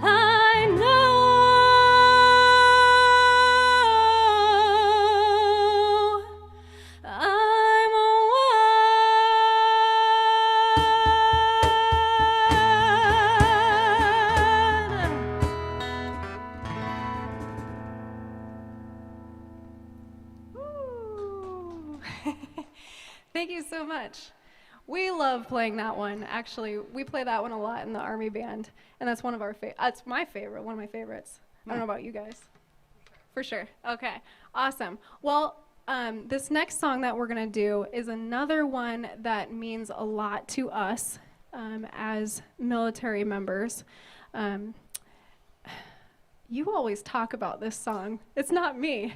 I know I'm Woo. Thank you so much. We love playing that one. Actually, we play that one a lot in the Army Band, and that's one of our that's my favorite, one of my favorites. I don't know about you guys. For sure. Okay. Awesome. Well, this next song that we're going to do is another one that means a lot to us as military members. You always talk about this song. It's not me.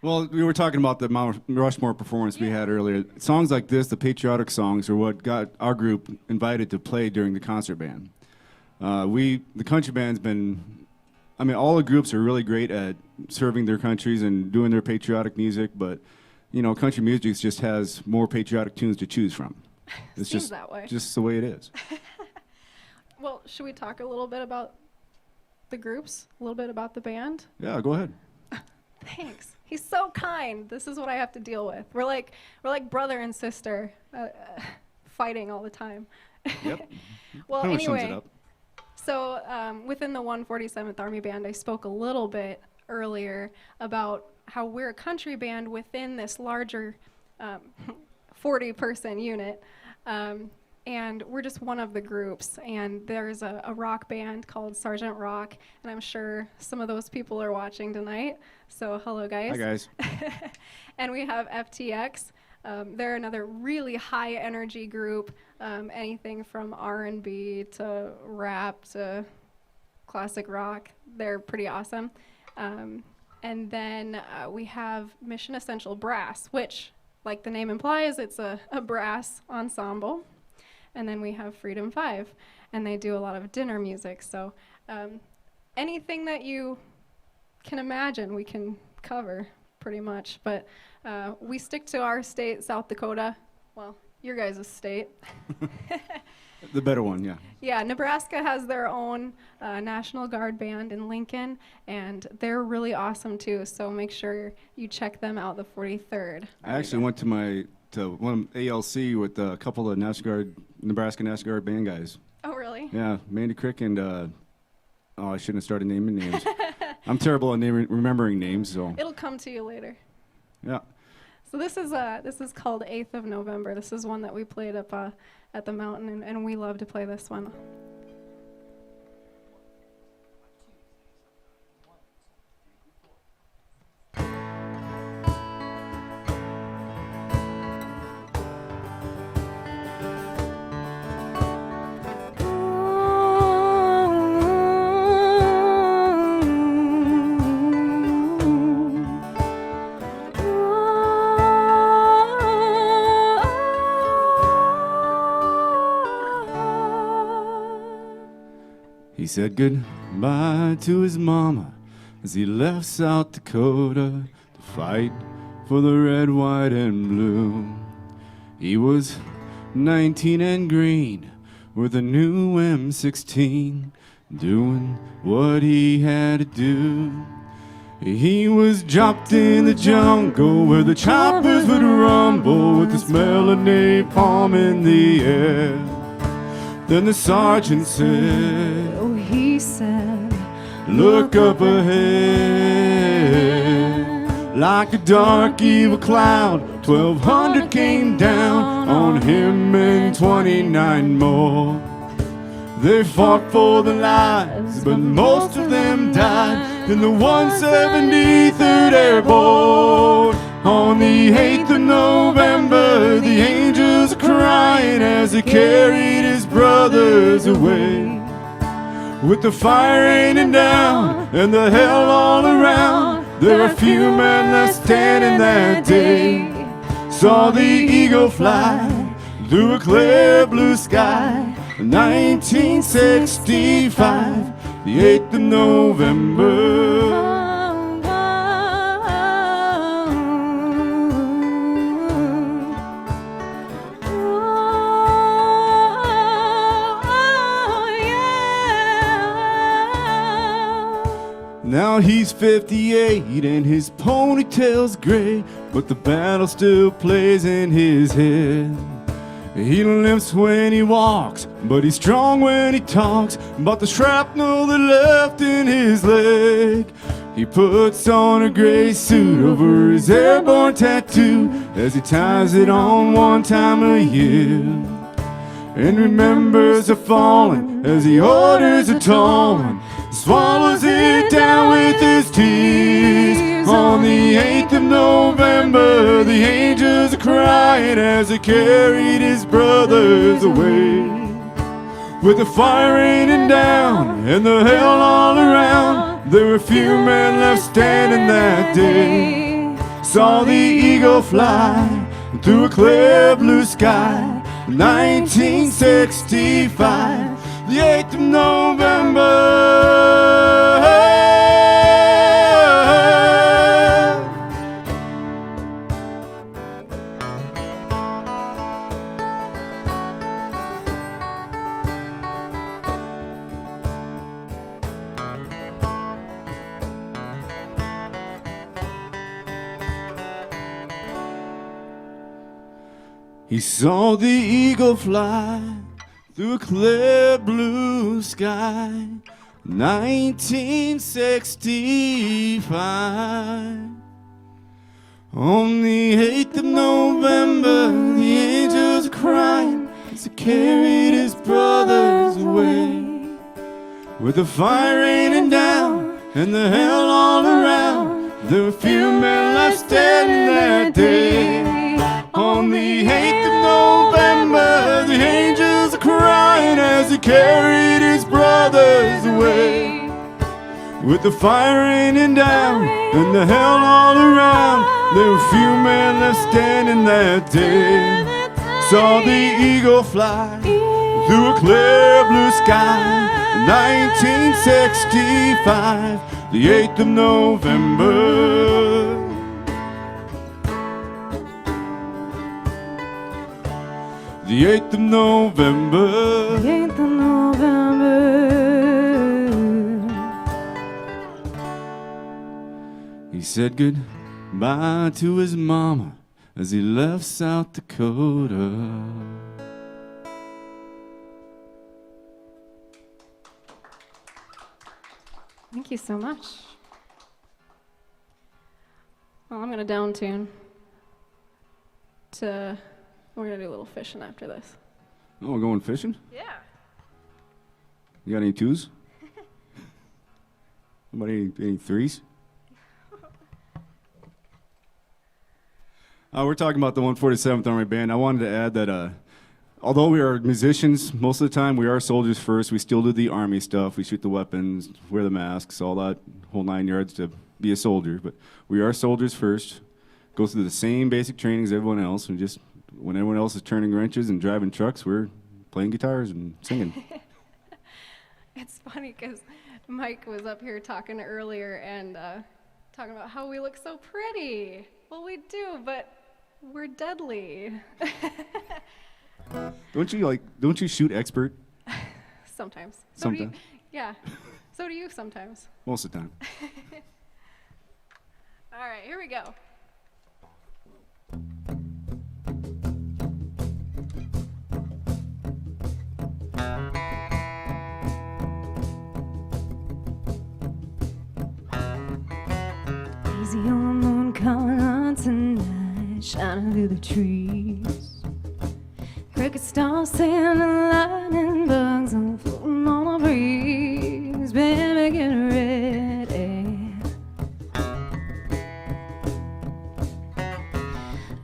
Well, we were talking about the Mount Rushmore performance we had earlier. Songs like this, the patriotic songs, are what got our group invited to play during the concert band. The country band's been, I mean, all the groups are really great at serving their countries and doing their patriotic music, but, you know, country music just has more patriotic tunes to choose from. It's Seems just that way. just the way it is. Well, should we talk a little bit about the groups? A little bit about the band? Yeah, go ahead. Thanks. He's so kind. This is what I have to deal with. We're like brother and sister, fighting all the time. Yep. Well, Pretty much sums it anyway, up. so within the 147th Army Band, I spoke a little bit earlier about how we're a country band within this larger 40-person unit. And we're just one of the groups, and there's a rock band called Sergeant Rock, and I'm sure some of those people are watching tonight, so hello guys. Hi, guys. And we have FTX. They're another really high energy group, anything from R&B to rap to classic rock. They're pretty awesome. And then we have Mission Essential Brass, which, like the name implies, it's a brass ensemble. And then we have Freedom 5, and they do a lot of dinner music. So anything that you can imagine, we can cover pretty much. But we stick to our state, South Dakota. Well, your guys' state. The better one, yeah. Yeah, Nebraska has their own National Guard band in Lincoln, and they're really awesome too. So make sure you check them out, the 43rd. I actually went to one ALC with a couple of Nebraska National Guard band guys. Oh, really? Yeah, Mandy Crick and I shouldn't have started naming names. I'm terrible at remembering names, so It'll come to you later. yeah. So this is called 8th of November. This is one that we played up at the mountain, and we love to play this one. He said goodbye to his mama as he left South Dakota to fight for the red, white, and blue. He was 19 and green with a new M16. doing what he had to do. He was dropped in the jungle where the choppers would rumble with the smell of napalm in the air. Then the sergeant said, Oh, he said, look up ahead. Like a dark evil cloud, 1,200 came down on him and 29 more. They fought for their lives, but most of them died in the 173rd Airborne. On the 8th of November, the angels are crying as they carried his brothers away. With the fire raining down and the hell all around, there were few men left standing that day. Saw the eagle fly through a clear blue sky. 1965, the 8th of November. Now he's 58 and his ponytail's gray, but the battle still plays in his head. He limps when he walks, but he's strong when he talks about the shrapnel that left in his leg. He puts on a gray suit over his airborne tattoo as he ties it on one time a year, and remembers the fallen as he orders a tall one, swallows it down with his tears. On the 8th of November, the angels are crying as they carried his brothers away. With the fire raining down and the hell all around, there were few men left standing that day. Saw the eagle fly through a clear blue sky. 1965, the 8th of November. He saw the eagle fly through a clear blue sky. 1965. On the 8th of November, the angels are crying as they carried his brothers away. With the fire raining down and the hell all around, there were few men left standing that day. On the 8th of November, the angels are crying as they carried his brothers away. With the fire raining down and the hell all around, there were few men left standing that day. Saw the eagle fly through a clear blue sky. 1965, the 8th of November. The 8th of November. The 8th of November. He said goodbye to his mama as he left South Dakota. Thank you so much. Well, I'm going to down tune to, we're going to do a little fishing after this. Oh, we're going fishing? Yeah. You got any twos? Anybody any threes? We're talking about the 147th Army Band. I wanted to add that although we are musicians, most of the time we are soldiers first. We still do the Army stuff. We shoot the weapons, wear the masks, all that whole 9 yards to be a soldier. But we are soldiers first. Go through the same basic training as everyone else. We just, when everyone else is turning wrenches and driving trucks, we're playing guitars and singing. It's funny because Mike was up here talking earlier and talking about how we look so pretty. Well, we do, but we're deadly. Don't you shoot expert? Sometimes. Sometimes. Yeah. So do you sometimes. Most of the time. All right, here we go. Easy on the moon coming on tonight, shining through the trees. Cricket stars singing and lightning bugs are floating on the breeze. Baby, get ready.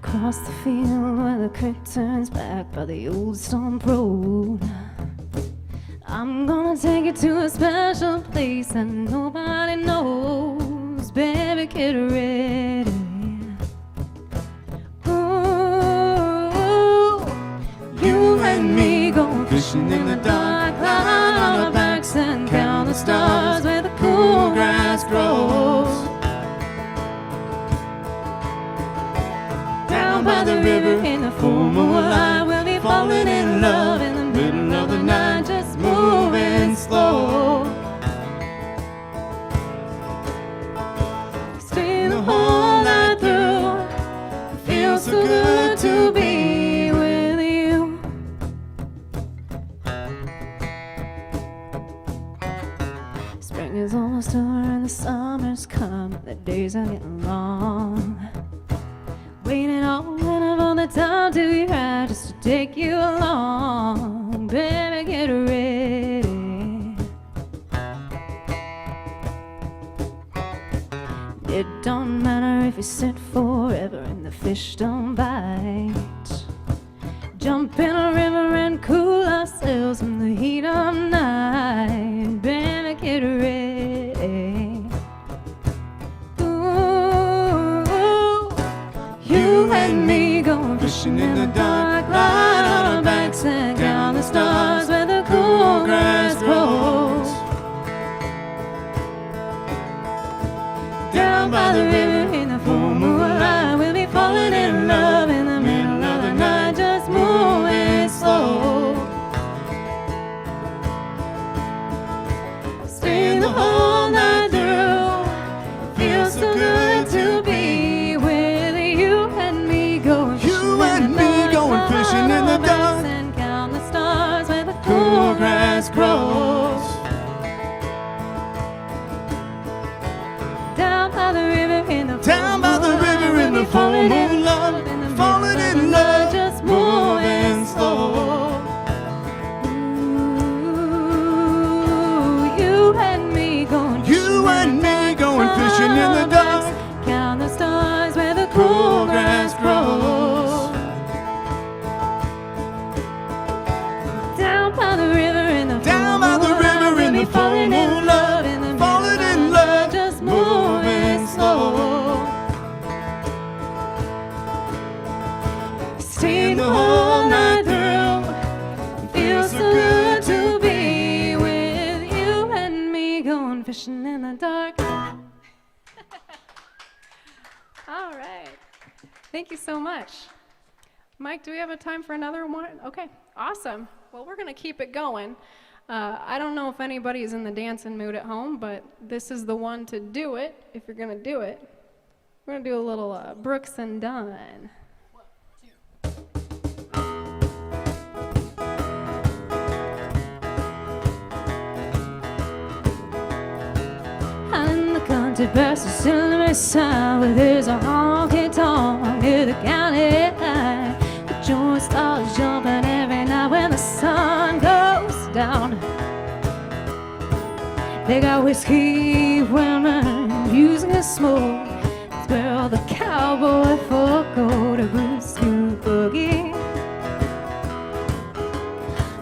Across the field where the creek turns back by the old stone road, I'm gonna take you to a special place that nobody knows. Baby, get ready. Ooh, you and me going fishing in the dark, lying on our backs and count the stars where the cool grass grows. Down by the river in the full moonlight, we'll be falling in love in the middle of the night, just moving slow. Stay the whole night through. It feels so good to be with you. Spring is almost over and the summer's come. The days are getting long. Waiting on winter for the time to be right, just to take you along. Baby, get ready. It don't matter if you sit forever and the fish don't bite. Jump in a river and cool ourselves from the heat of night. Baby, get ready. Ooh, you and me going fishing in the dark, lying on our backs and count the stars where the cool grass grows. Down by the river in the full moonlight, we'll be falling in love in the middle of the night, just moving slow. Staying the whole night through. Feels so good to be with you and me going fishing in the dark and count the stars where the cool grass grows. Down by the river in the full moonlight, falling in love, just moving slow. Ooh, you and me going fishing in the dark, count the stars where the cool grass grows. Down by the river in the full moonlight, falling in love, just moving slow. Staying the whole night through. Feels so good to be with you and me going fishing in the dark. All right. Thank you so much. Mike, do we have a time for another one? Okay, awesome. Well, we're going to keep it going. I don't know if anybody's in the dancing mood at home, but this is the one to do it, if you're going to do it. We're going to do a little Brooks and Dunn. In the country, past the silver side, where there's a honky tonk near the county line. The joint stars jumping every night when the sun goes down. They got whiskey, women, music and smoke. It's where all the cowboy folk go to boots to boogie.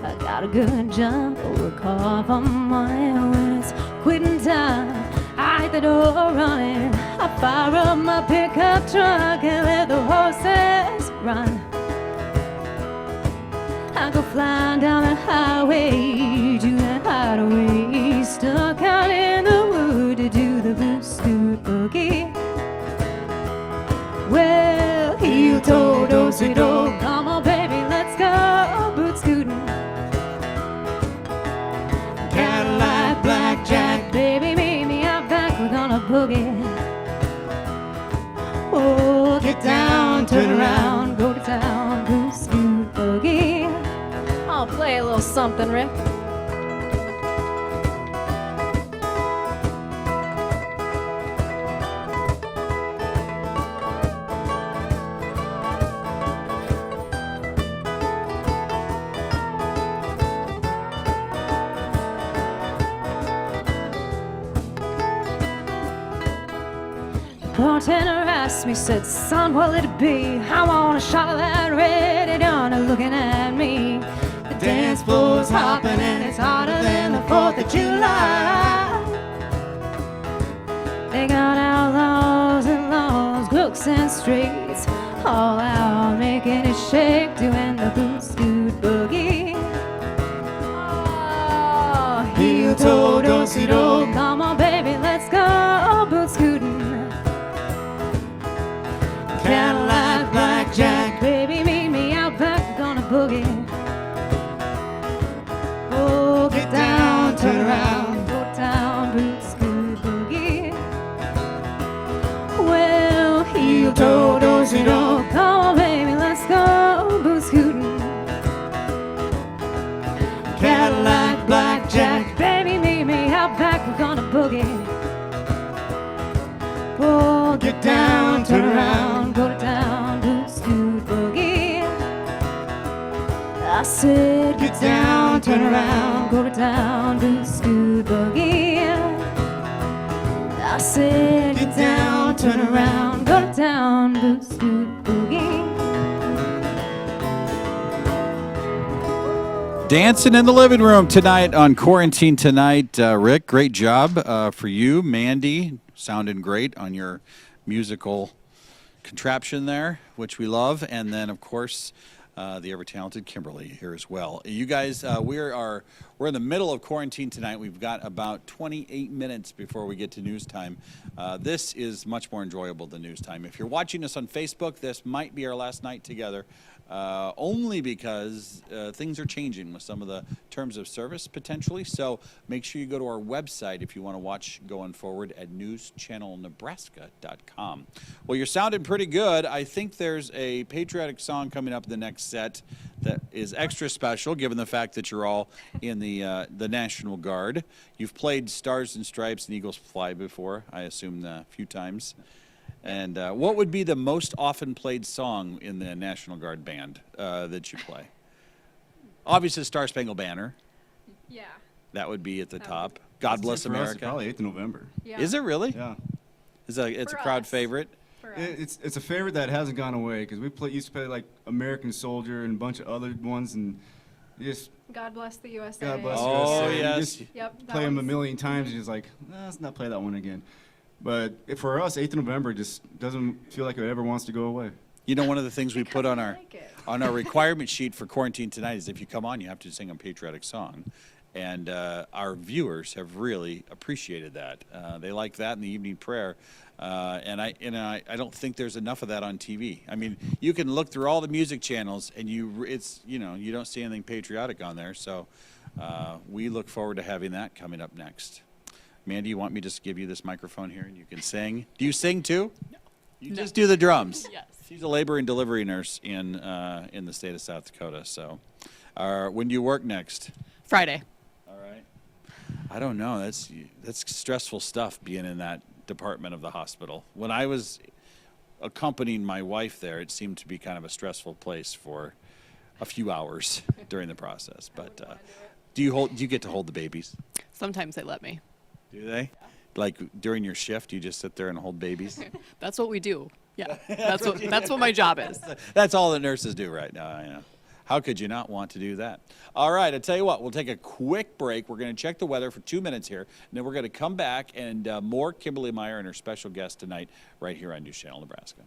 I got a good job for a car for money when it's quitting time. I hit the door running. I fire up my pickup truck and let the horses run. I go flying down the highway to that hideaway, stuck out in the wood to do the boot scoot boogie. Well, heel toe, do-si-do, come on baby, let's go boot scooting. Cadillac boogie. Oh, get down, turn around, go to town, boogie, scoot, boogie. I'll play a little something, Rick. Bartender asked me, said, son, what'll it be? I want a shot of that red, and you're looking at me. The dance floor's hopping and it's hotter than the 4th of July. They got outlaws and laws, crooks and streets, all out making it shake, doing the boot scoot boogie. Oh, heel toe, do-si-do, come on baby, let's go boot scooting. Cadillac, blackjack, baby, meet me out back, gonna boogie. Oh, get down, turn around, go down, boot scoot boogie. Well, heel toe, do-si-do, come on, baby, let's go boot scooting. Cadillac, blackjack, baby, meet me out back, we're gonna boogie. Oh, get down, turn around, go to town, boot scoot boogie. I said, get down, turn around, go to town, boot scoot boogie. I said, get down, turn around, go to town, boot scoot boogie. Dancing in the living room tonight on Quarantine Tonight. Rick, great job for you. Mandy, sounding great on your musical contraption there, which we love. And then, of course, the ever-talented Kimberly here as well. You guys, we're in the middle of quarantine tonight. We've got about 28 minutes before we get to news time. This is much more enjoyable than news time. If you're watching us on Facebook, this might be our last night together. Only because things are changing with some of the terms of service potentially. So make sure you go to our website if you want to watch going forward at newschannelnebraska.com. Well, you're sounding pretty good. I think there's a patriotic song coming up in the next set that is extra special given the fact that you're all in the National Guard. You've played Stars and Stripes and Eagles Fly before, I assume a few times. And what would be the most often played song in the National Guard band that you play? Obviously, Star Spangled Banner. Yeah. That would be at the top. God Bless For us, America. it's probably 8th of November. Yeah. Is it really? Yeah. It's a For crowd us. favorite. For us. It's a favorite that hasn't gone away because we used to play like American Soldier and a bunch of other ones, and you just God bless the USA. God bless Oh, USA. yes. You just Yep. that play them a one's- million times, and just like, let's not play that one again. But for us, 8th of November just doesn't feel like it ever wants to go away. You know, one of the things we put on I our like it. requirement sheet for Quarantine Tonight is if you come on, you have to sing a patriotic song. And our viewers have really appreciated that. They like that in the evening prayer. And I don't think there's enough of that on TV. I mean, you can look through all the music channels and you don't see anything patriotic on there. So we look forward to having that coming up next. Mandy, you want me to just give you this microphone here and you can sing? Do you sing too? No. You just do the drums. Yes. She's a labor and delivery nurse in the state of South Dakota. So when do you work next? Friday. All right. I don't know. That's stressful stuff being in that department of the hospital. When I was accompanying my wife there, it seemed to be kind of a stressful place for a few hours during the process. But do you get to hold the babies? Sometimes they let me. Do they? Like during your shift, you just sit there and hold babies? That's what we do. Yeah. That's what my job is. That's all the nurses do right now. I know. How could you not want to do that? All right, I tell you what, we'll take a quick break. We're going to check the weather for 2 minutes here, and then we're going to come back and more Kimberly Meyer and her special guest tonight right here on News Channel Nebraska.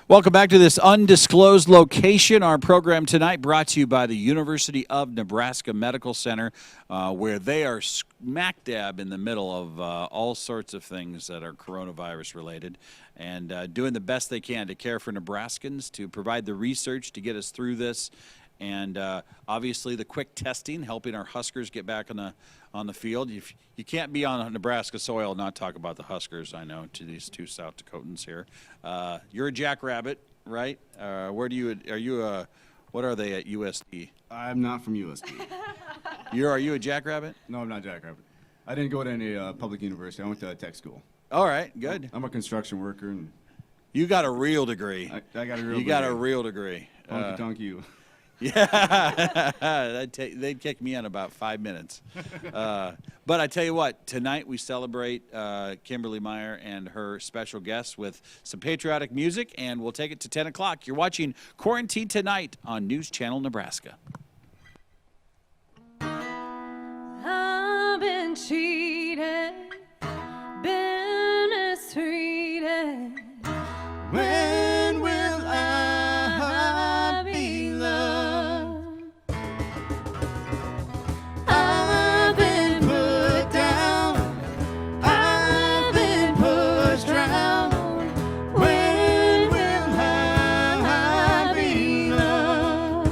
Welcome back to this undisclosed location. Our program tonight brought to you by the University of Nebraska Medical Center, where they are smack dab in the middle of all sorts of things that are coronavirus related and doing the best they can to care for Nebraskans, to provide the research to get us through this, and obviously the quick testing, helping our Huskers get back on the field. You can't be on Nebraska soil and not talk about the Huskers, I know, to these two South Dakotans here. You're a Jackrabbit, right? What are they at USD? I'm not from USD. Are you a Jackrabbit? No, I'm not Jackrabbit. I didn't go to any public university. I went to tech school. All right, good. I'm a construction worker, and You got a real degree. I got a real. You got a real degree. Honky tonk you. Yeah, they'd kick me in about 5 minutes. But I tell you what, tonight we celebrate Kimberly Meyer and her special guests with some patriotic music, and we'll take it to 10 o'clock. You're watching Quarantine Tonight on News Channel Nebraska. I've been cheated, been mistreated. When will I be loved? I've been put down, I've been pushed around. When will I be loved?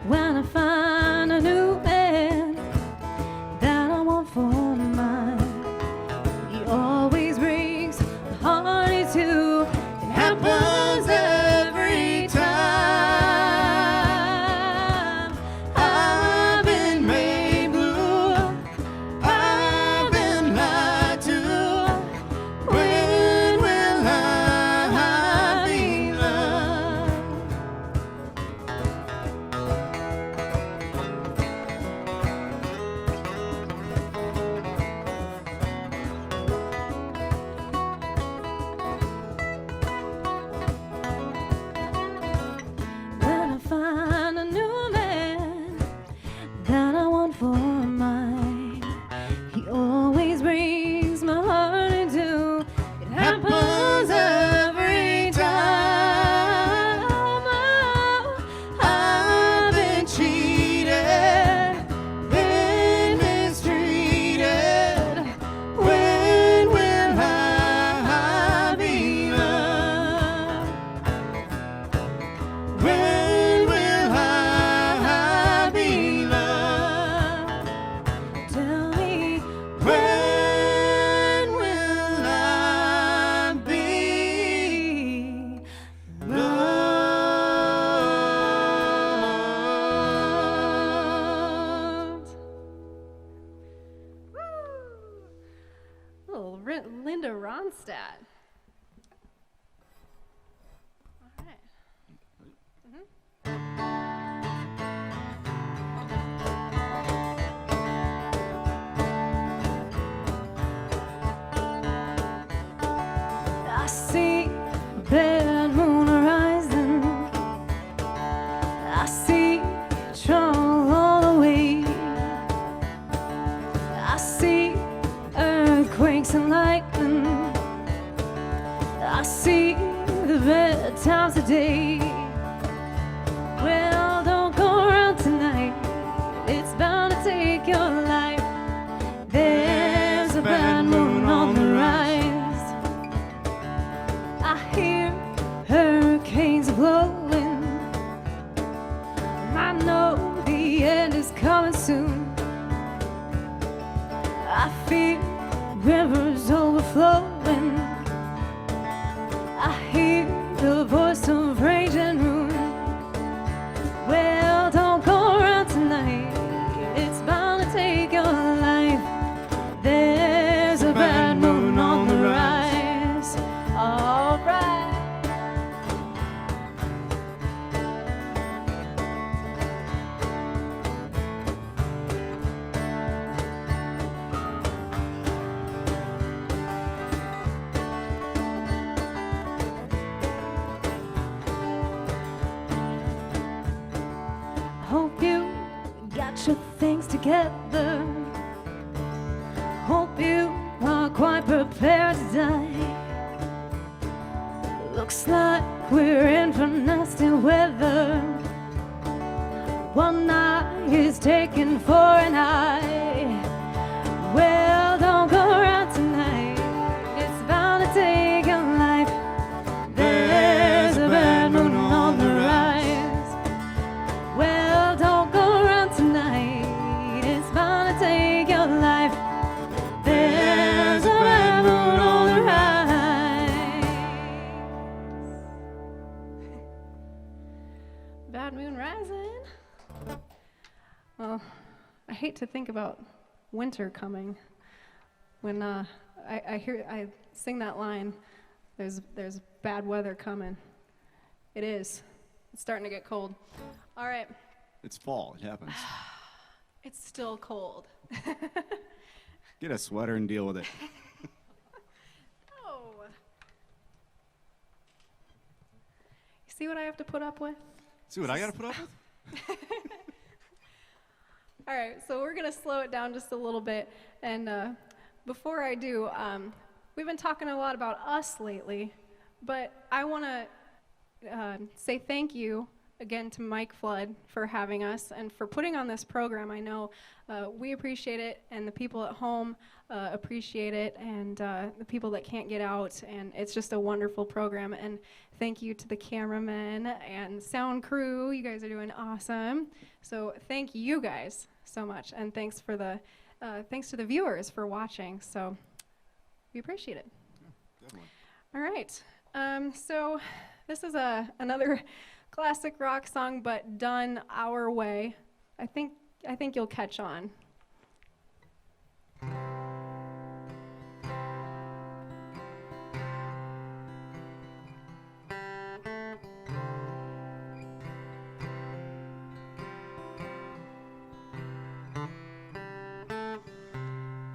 When I find a new man that I want for mine, he always brings my heart into. It happens every time. I've been made blue, I've been lied to. When will I be loved? When I find a new man that I want for mine, he always brings my heart into. It happens every time. Oh, I've been cheated, been mistreated. When will I be loved? When will I be loved? tell me When will I be loved? Little Linda Ronstadt. All right. I see a bad moon rising. I see trouble all the way. I see earthquakes and lightning. I see the bad times of day. Well, don't go around tonight. It's bound to take your life. There's a bad moon on the rise. I hear hurricanes blowing. I know the end is coming soon. I feel rivers overflowing. I hear the voice of rage and ruin. Well, don't go around tonight. It's bound to take your life. There's a bad moon on the rise. All right. Hope you got your things together. Hope you are quite prepared to die. Looks like we're in for nasty weather. One eye is taken for an eye. Well, don't go around tonight. It's bound to take a life. There's a bad moon on the rise. Well, don't go around tonight. It's bound to take your life. There's a bad moon on the rise. Bad moon rising. Well, I hate to think about winter coming. When I sing that line, there's bad weather coming. It is. It's starting to get cold. All right. It's fall. It happens. It's still cold. Get a sweater and deal with it. Oh. You see what I have to put up with? See what I got to put up with? All right, so we're going to slow it down just a little bit. And before I do, we've been talking a lot about us lately, but I want to say thank you again to Mike Flood for having us and for putting on this program. I know we appreciate it, and the people at home appreciate it, and the people that can't get out, and it's just a wonderful program. And thank you to the cameramen and sound crew. You guys are doing awesome. So thank you guys so much, and thanks to the viewers for watching. So we appreciate it. Definitely. All right. So this is another classic rock song, but done our way. I think you'll catch on.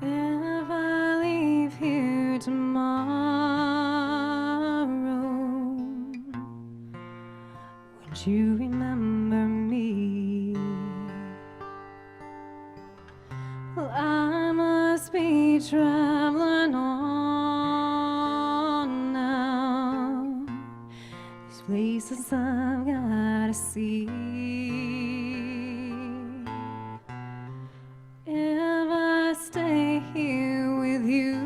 If I leave here tomorrow, would you remember me? Well, I must be traveling on now. These places I've gotta see. If I stay here with you,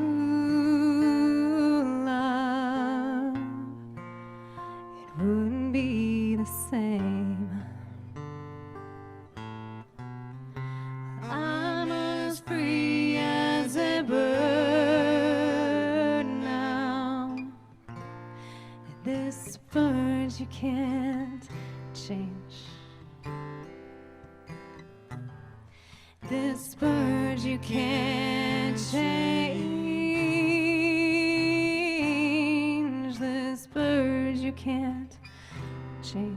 love, it wouldn't be the same. I'm as free as a bird now. This bird you can't change. This bird you can't change. This bird you can't change.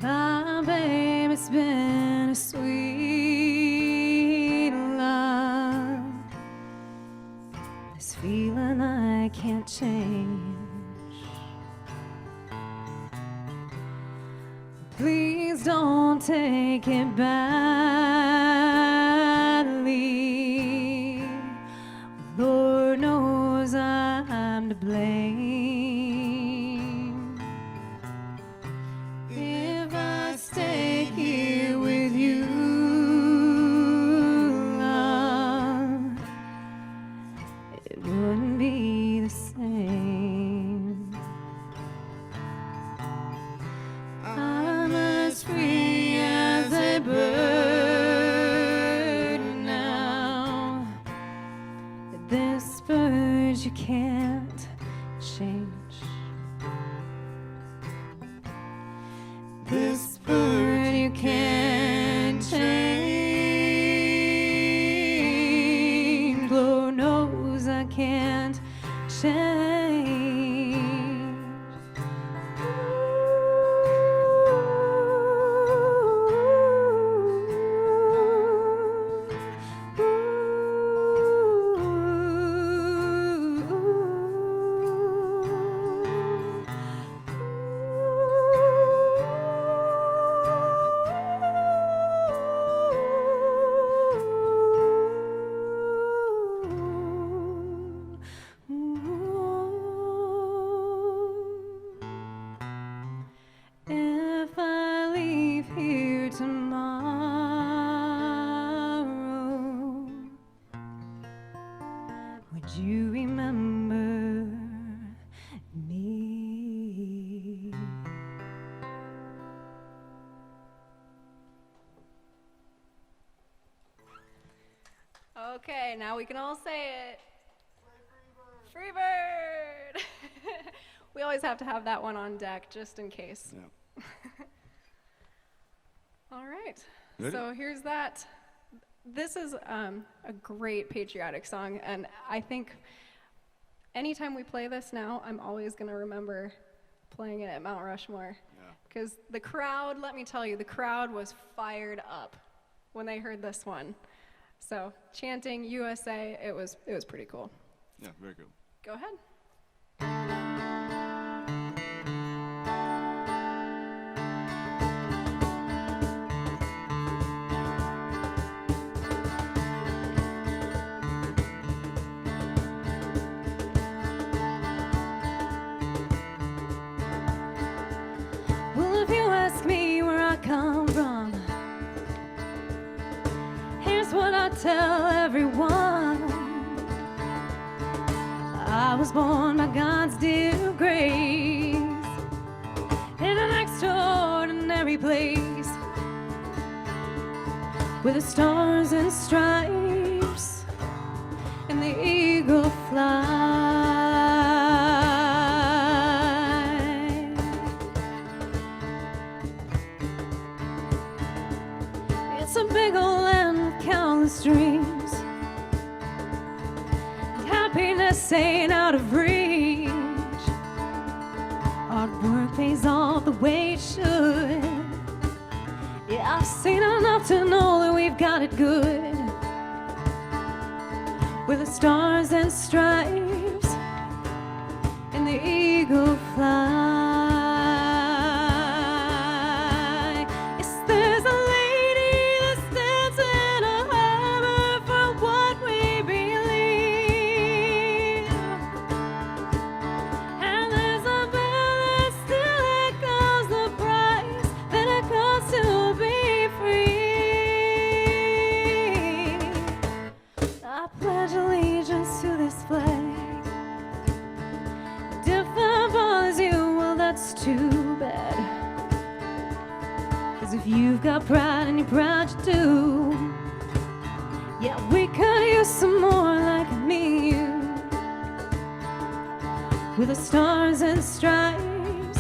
My baby's been a sweet love. This feeling I can't change. Please don't take it badly. Lord knows I'm to blame. If I stay here with you, love, it wouldn't be the same. I'm as free as a bird now. This bird you can't change. This bird you can't change. Lord knows I can't change. you remember me? Okay, now we can all say it. Free bird! We always have to have that one on deck just in case. Yeah. All right. Ready? So here's that. This is a great patriotic song, and I think anytime we play this now, I'm always going to remember playing it at Mount Rushmore. Because the crowd, let me tell you, the crowd was fired up when they heard this one. So chanting USA, it was pretty cool. Yeah, very cool. Go ahead. Well, if you ask me where I come from, here's what I tell everyone. I was born by God's dear grace in an extraordinary place where the stars and stripes and the eagle fly. It's a big old land with countless dreams. Happiness ain't out of reach. Hard work pays off the way it should. Yeah, I've seen enough to know that we've got it good. With the stars and stripes and the eagle fly. Yes, there's a lady that stands in a harbor for what we believe. And there's a bell that still echoes the price that it costs to be free. I pledge allegiance to this flag. If that bothers you, well, that's too bad. 'Cause if you've got pride and you're proud you do, yeah, we could use some more like me and you. With the stars and stripes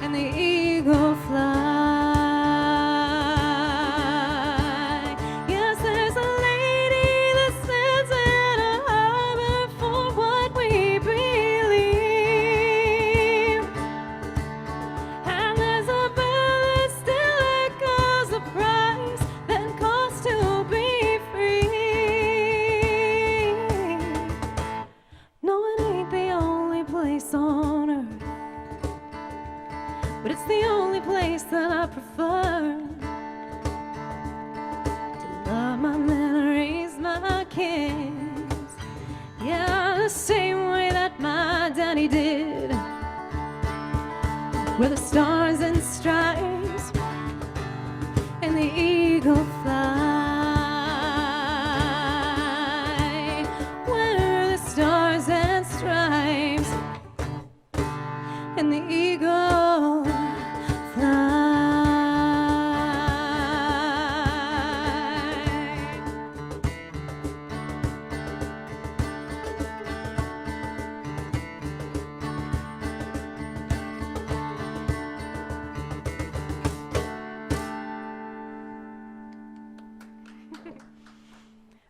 and the eagle fly. Yes, there's a lady that stands in a harbor for what we believe. And there's a bell that still echoes the price that costs to be free. No, it ain't the only place on earth, but it's the only place that I prefer. To love my men and raise my kids, yeah, the same way that my daddy did. Where the stars and stripes and the eagle fly. Where the stars and stripes and the eagle fly.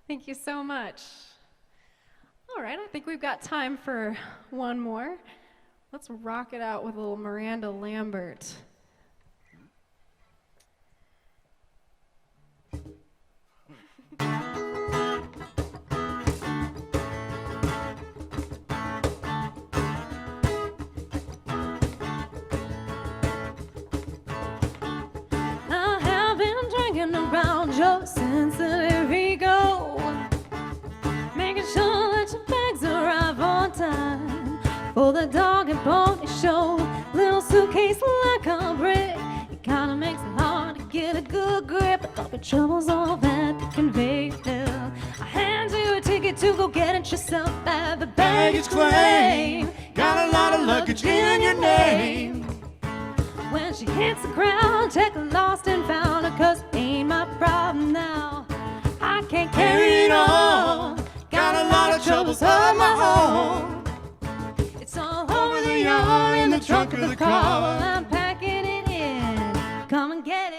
Thank you so much. All right, I think we've got time for one more. Let's rock it out with a little Miranda Lambert. I have been drinking around your sensitive ego, making sure that your bags arrive on time for the dog and pony show. Little suitcase like a brick, it kinda makes it hard to get a good grip. But all your troubles all that to convey. I hand you a ticket to go get it yourself at the Baggage claim. Got a lot of luggage in your name. When she hits the ground, take a lost and found her, 'cause ain't my problem now. I can't carry it all. Got a lot of troubles of my own. It's all over the yard in the trunk of the car while I'm packing it in. Come and get it.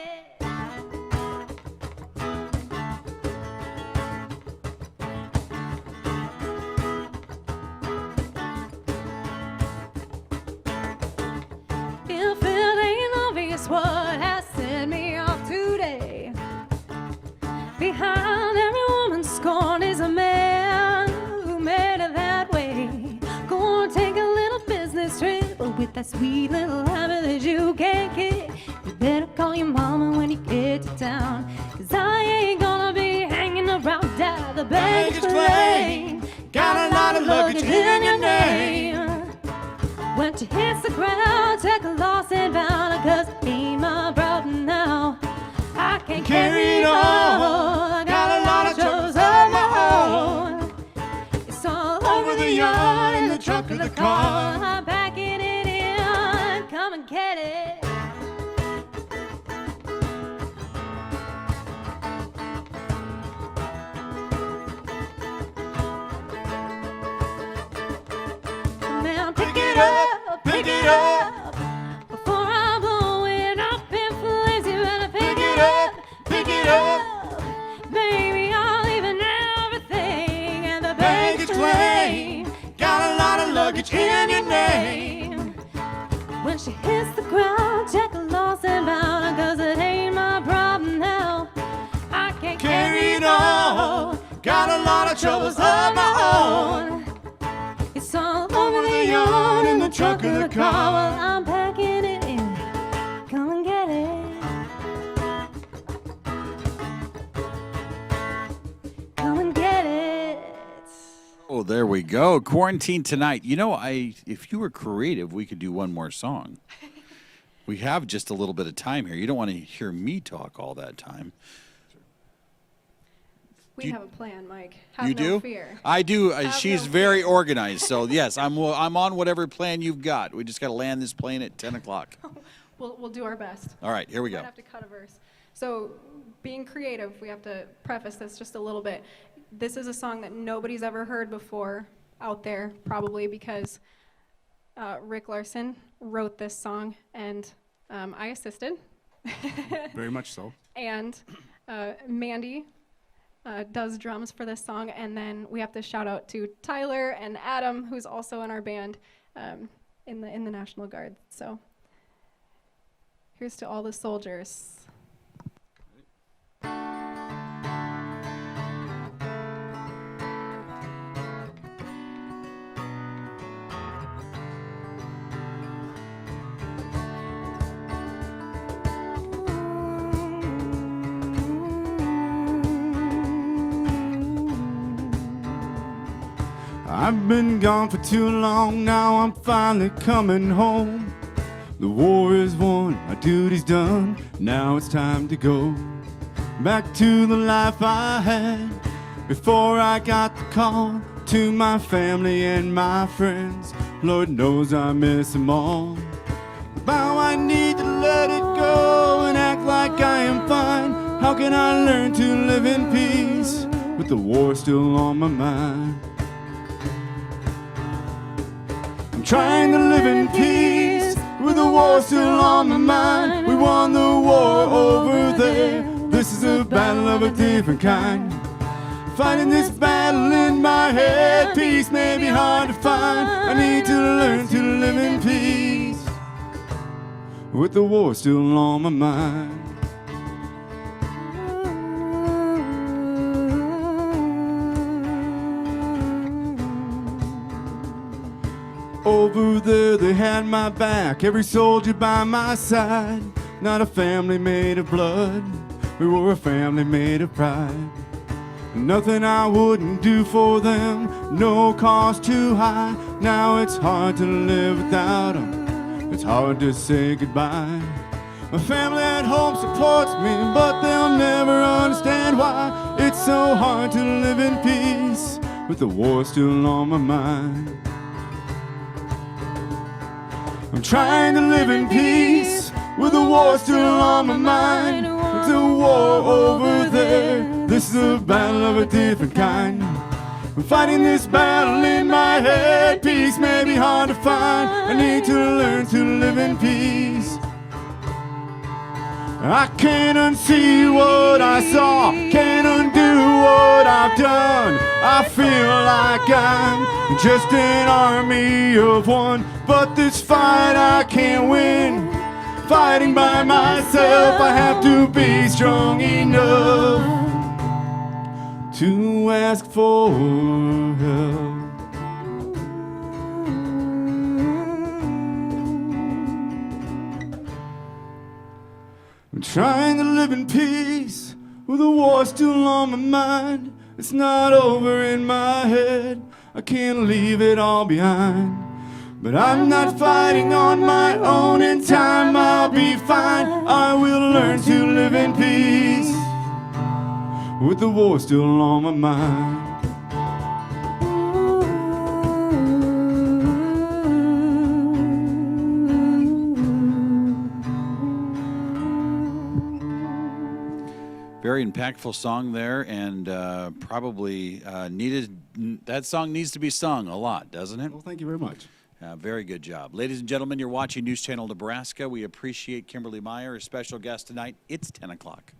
If it ain't obvious what has sent me off today, behind every woman's scorn is a man who made it that way. Gonna take a little business trip with that sweet little habit that you can't kick. You better call your mama when you get to town, 'cause I ain't gonna be hanging around at the baggage claim. Got a lot of luggage in your name. When she hits the ground, take a loss and found her, 'cause ain't my problem now. I can't carry it all. I got a lot of troubles of my own. It's all over the yard in the trunk of the car. I'm packing it in. Come and get it. Man, pick it up, pick it up. Before I blow it up in flames, you better pick it up, pick it up. Baby, I'll even everything and the baggage claim. Got a lot of luggage in your name. When she hits the ground, check a loss and found her, 'cause it ain't my problem now. I can't Carry it all. Got a lot of troubles of my own. It's all over the yard in the trunk of the car while I'm packing it in. Come and get it. Come and get it. Oh, there we go. Quarantine tonight. You know, if you were creative, we could do one more song. We have just a little bit of time here. You don't want to hear me talk all that time. We have a plan, Mike. Have You no do? fear. I do. Have She's no very fear. organized. So, yes, I'm on whatever plan you've got. We just got to land this plane at 10 o'clock. We'll do our best. All right, here we go. Might have to cut a verse. So, being creative, we have to preface this just a little bit. This is a song that nobody's ever heard before out there, probably because Rick Larson wrote this song, and I assisted. Very much so. And Mandy does drums for this song, and then we have to shout out to Tyler and Adam, who's also in our band in the National Guard. So here's to all the soldiers. I've been gone for too long, now I'm finally coming home. The war is won, our duty's done, now it's time to go back to the life I had before I got the call. To my family and my friends, Lord knows I miss them all. Now I need to let it go and act like I am fine. How can I learn to live in peace with the war still on my mind? I'm trying to live in peace with the war still on my mind. We won the war over there. This is a battle of a different kind. Fighting this battle in my head. Peace may be hard to find. I need to learn to live in peace with the war still on my mind. Over there they had my back, every soldier by my side. Not a family made of blood, we were a family made of pride. Nothing I wouldn't do for them, no cost too high. Now it's hard to live without them, it's hard to say goodbye. My family at home supports me, but they'll never understand why it's so hard to live in peace with with the war still on my mind. I'm trying to live in peace with the war still on my mind. With the war over there, this is a battle of a different kind. I'm fighting this battle in my head. Peace may be hard to find. I need to learn to live in peace. I can't unsee what I saw, can't undo what I've done. I feel like I'm just an army of one, but this fight I can't win. Fighting by myself, I have to be strong enough to ask for help. I'm trying to live in peace with the war still on my mind. It's not over in my head, I can't leave it all behind. But I'm not fighting on my own, in time I'll be fine. I will learn to live in peace with the war still on my mind. Very impactful song there, and probably needed. That song needs to be sung a lot, doesn't it? Well, thank you very much. Very good job. Ladies and gentlemen, you're watching News Channel Nebraska. We appreciate Kimberly Meyer, a special guest tonight. It's 10 o'clock.